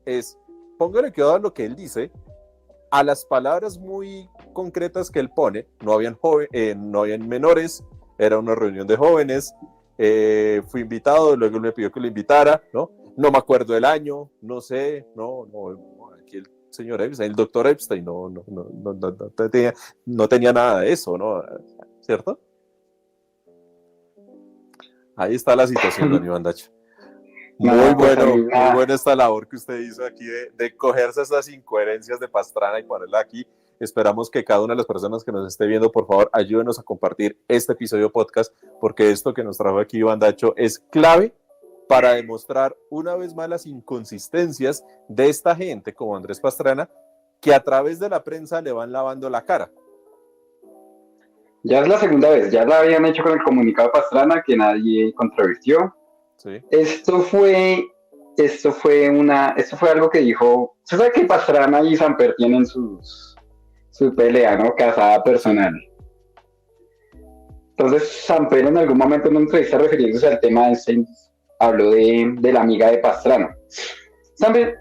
S1: es, póngale cuidado a lo que él dice, a las palabras muy concretas que él pone. No habían menores, era una reunión de jóvenes, fui invitado, luego él me pidió que lo invitara, ¿no? No me acuerdo el año, no sé, no, aquí el señor Epstein, el doctor Epstein, no tenía nada de eso, ¿no? ¿Cierto? Ahí está la situación, don Iván Dacho. Muy bueno esta labor que usted hizo aquí de cogerse esas incoherencias de Pastrana y ponerla aquí. Esperamos que cada una de las personas que nos esté viendo, por favor, ayúdenos a compartir este episodio podcast, porque esto que nos trajo aquí Iván Dacho es clave para demostrar una vez más las inconsistencias de esta gente como Andrés Pastrana, que a través de la prensa le van lavando la cara.
S2: Ya es la segunda vez, ya la habían hecho con el comunicado Pastrana que nadie controvirtió. Sí. Esto fue algo que dijo, se sabe que Pastrana y Samper tienen su pelea, ¿no? Casada personal. Entonces Samper en algún momento en una entrevista refiriéndose al tema de Einstein habló de la amiga de Pastrana. Samper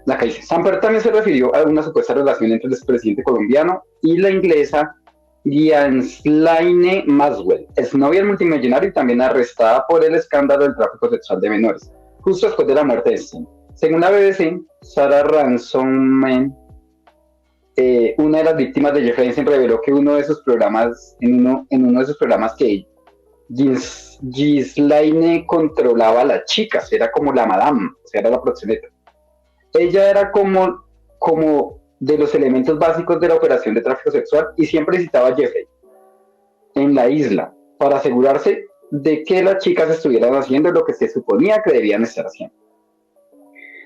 S2: también se refirió a una supuesta relación entre el expresidente colombiano y la inglesa Ghislaine Maxwell, exnovia del multimillonario y también arrestada por el escándalo del tráfico sexual de menores, justo después de la muerte de Epstein. Según la BBC, Sarah Ransomman, una de las víctimas de Jeffrey Epstein, reveló que en uno de sus programas que Ghislaine controlaba a las chicas, era como la madame, o sea, era la proxeneta. Ella era como de los elementos básicos de la operación de tráfico sexual y siempre visitaba a Jeffrey en la isla para asegurarse de que las chicas estuvieran haciendo lo que se suponía que debían estar haciendo.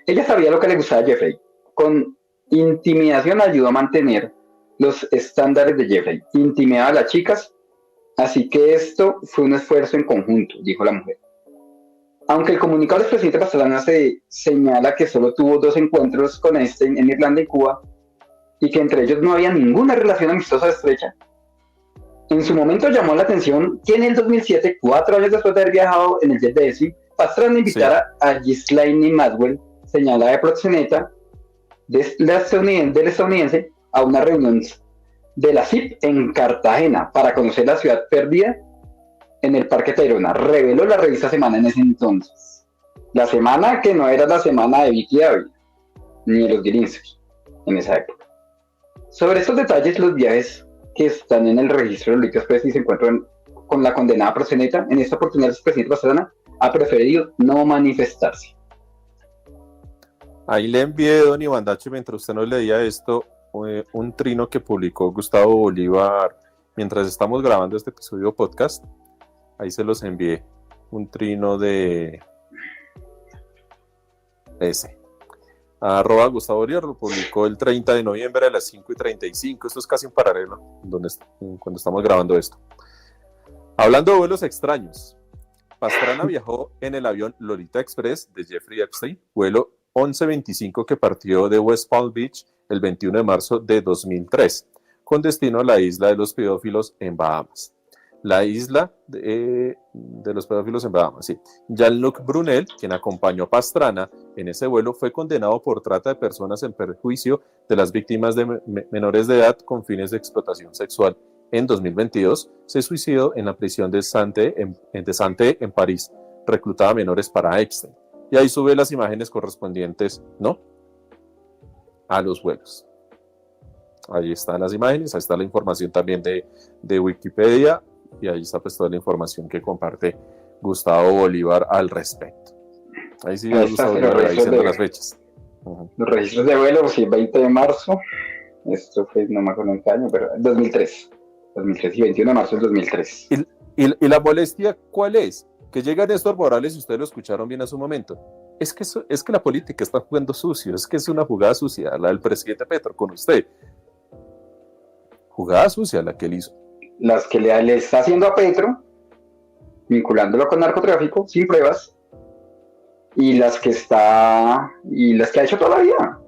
S2: Ella sabía lo que le gustaba a Jeffrey. Con intimidación ayudó a mantener los estándares de Jeffrey. Intimidaba a las chicas, así que esto fue un esfuerzo en conjunto, dijo la mujer. Aunque el comunicado del presidente Pastrana se señala que solo tuvo 2 encuentros con Epstein en Irlanda y Cuba, y que entre ellos no había ninguna relación amistosa estrecha, en su momento llamó la atención que en el 2007, 4 años después de haber viajado en el jet de Epstein, Pastrana invitara a Ghislaine Maxwell, señalada de proxeneta del estadounidense, a una reunión de la CIP en Cartagena para conocer la ciudad perdida en el Parque Tayrona, reveló la revista Semana en ese entonces. La Semana que no era la semana de Vicky Ávila, ni de los Gilinski en esa época. Sobre estos detalles, los viajes que están en el registro de los delitos presos y se encuentran con la condenada proxeneta, en esta oportunidad el presidente Pastrana ha preferido no manifestarse.
S1: Ahí le envié, don Iván Dacho, mientras usted nos leía esto, un trino que publicó Gustavo Bolívar mientras estamos grabando este episodio podcast. Ahí se los envié. Un trino de ese. @Gustavo Bolívar lo publicó el 30 de noviembre a las 5:35. Esto es casi en paralelo cuando estamos grabando esto. Hablando de vuelos extraños, Pastrana viajó en el avión Lolita Express de Jeffrey Epstein, vuelo 1125 que partió de West Palm Beach el 21 de marzo de 2003, con destino a la isla de los pedófilos en Bahamas. La isla de los pedófilos en Bahamas, sí. Jean-Luc Brunel, quien acompañó a Pastrana en ese vuelo, fue condenado por trata de personas en perjuicio de las víctimas de menores de edad con fines de explotación sexual. En 2022 se suicidó en la prisión de Santé en París, reclutaba menores para Epstein. Y ahí sube las imágenes correspondientes, ¿no?, a los vuelos. Ahí están las imágenes, ahí está la información también de Wikipedia, y ahí está pues toda la información que comparte Gustavo Bolívar al respecto. Ahí sí, ahí Gustavo Bolívar diciendo las fechas.
S2: Los registros de vuelo, sí, 20 de marzo, esto fue, no me acuerdo en qué año, pero 2003 y 21 de marzo del 2003.
S1: ¿Y la molestia cuál es? Que llega Néstor Morales, y ustedes lo escucharon bien a su momento. Es que la política está jugando sucio, es que es una jugada sucia, la del presidente Petro con usted. Jugada sucia la que él hizo.
S2: Las que le está haciendo a Petro, vinculándolo con narcotráfico, sin pruebas, y las que ha hecho toda la vida.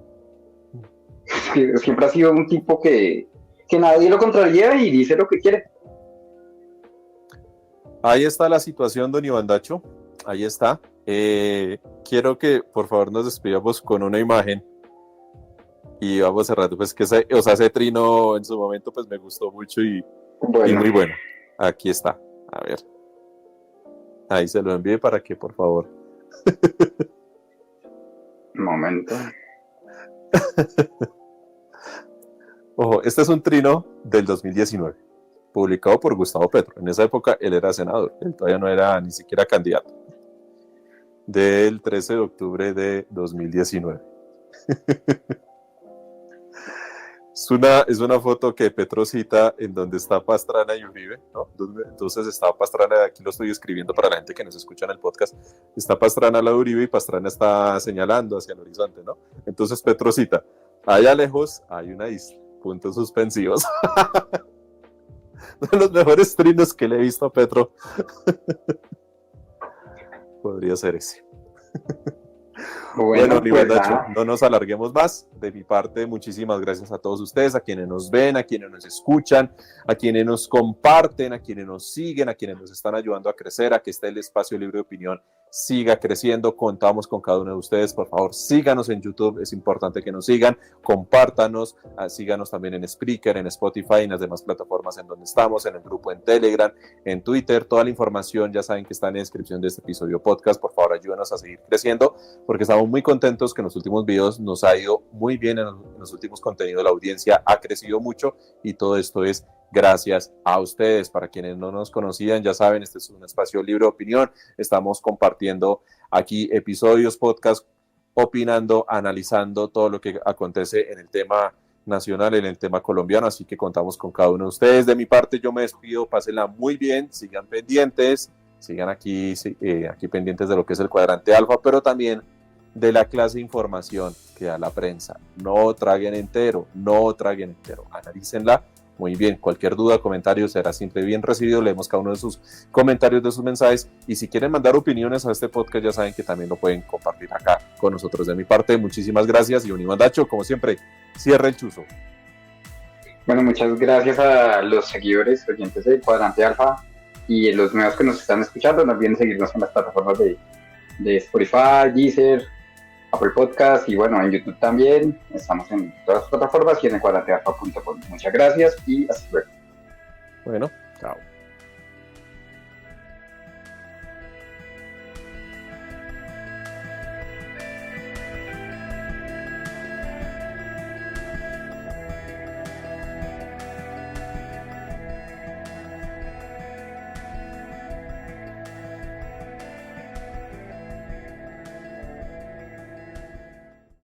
S2: Siempre ha sido un tipo que nadie lo contraría y dice lo que quiere.
S1: Ahí está la situación, don Iván Dacho. Ahí está. Quiero que por favor nos despidamos con una imagen. Y vamos cerrando, pues que ese trino en su momento pues me gustó mucho y muy bueno. Aquí está. A ver. Ahí se lo envíe para que por favor.
S2: Un momento.
S1: Ojo, este es un trino del 2019, publicado por Gustavo Petro. En esa época él era senador, él todavía no era ni siquiera candidato. Del 13 de octubre de 2019. Es una foto que Petro cita en donde está Pastrana y Uribe, ¿no? Entonces está Pastrana, aquí lo estoy escribiendo para la gente que nos escucha en el podcast, está Pastrana al lado de Uribe y Pastrana está señalando hacia el horizonte, ¿no? Entonces Petro cita, allá lejos hay una isla, puntos suspensivos. Uno de los mejores trinos que le he visto a Petro podría ser ese. Bueno, pues Dacho, no nos alarguemos más. De mi parte, muchísimas gracias a todos ustedes, a quienes nos ven, a quienes nos escuchan, a quienes nos comparten, a quienes nos siguen, a quienes nos están ayudando a crecer, a que el espacio libre de opinión siga creciendo. Contamos con cada uno de ustedes. Por favor, síganos en YouTube, es importante que nos sigan, compártanos, síganos también en Spreaker, en Spotify, en las demás plataformas en donde estamos, en el grupo en Telegram, en Twitter. Toda la información ya saben que está en la descripción de este episodio podcast. Por favor, ayúdenos a seguir creciendo, porque estamos muy contentos que en los últimos videos nos ha ido muy bien, en los últimos contenidos la audiencia ha crecido mucho y todo esto es gracias a ustedes. Para quienes no nos conocían, ya saben, este es un espacio libre de opinión, estamos compartiendo aquí episodios, podcast, opinando, analizando todo lo que acontece en el tema nacional, en el tema colombiano, así que contamos con cada uno de ustedes. De mi parte yo me despido, pásenla muy bien, sigan pendientes, sigan aquí pendientes de lo que es el Cuadrante Alfa, pero también de la clase de información que da la prensa. No traguen entero, analícenla muy bien. Cualquier duda, comentario será siempre bien recibido. Leemos cada uno de sus comentarios, de sus mensajes, y si quieren mandar opiniones a este podcast, ya saben que también lo pueden compartir acá con nosotros. De mi parte, muchísimas gracias, y un Iván Dacho, como siempre, cierra el chuzo.
S2: Bueno, muchas gracias a los seguidores, oyentes de Cuadrante Alfa y los nuevos que nos están escuchando. No olviden seguirnos en las plataformas de Spotify, Deezer, Apple Podcast, y bueno, en YouTube también. Estamos en todas las plataformas y en cuadrantealfa.com. Muchas gracias y hasta luego.
S1: Bueno, chao.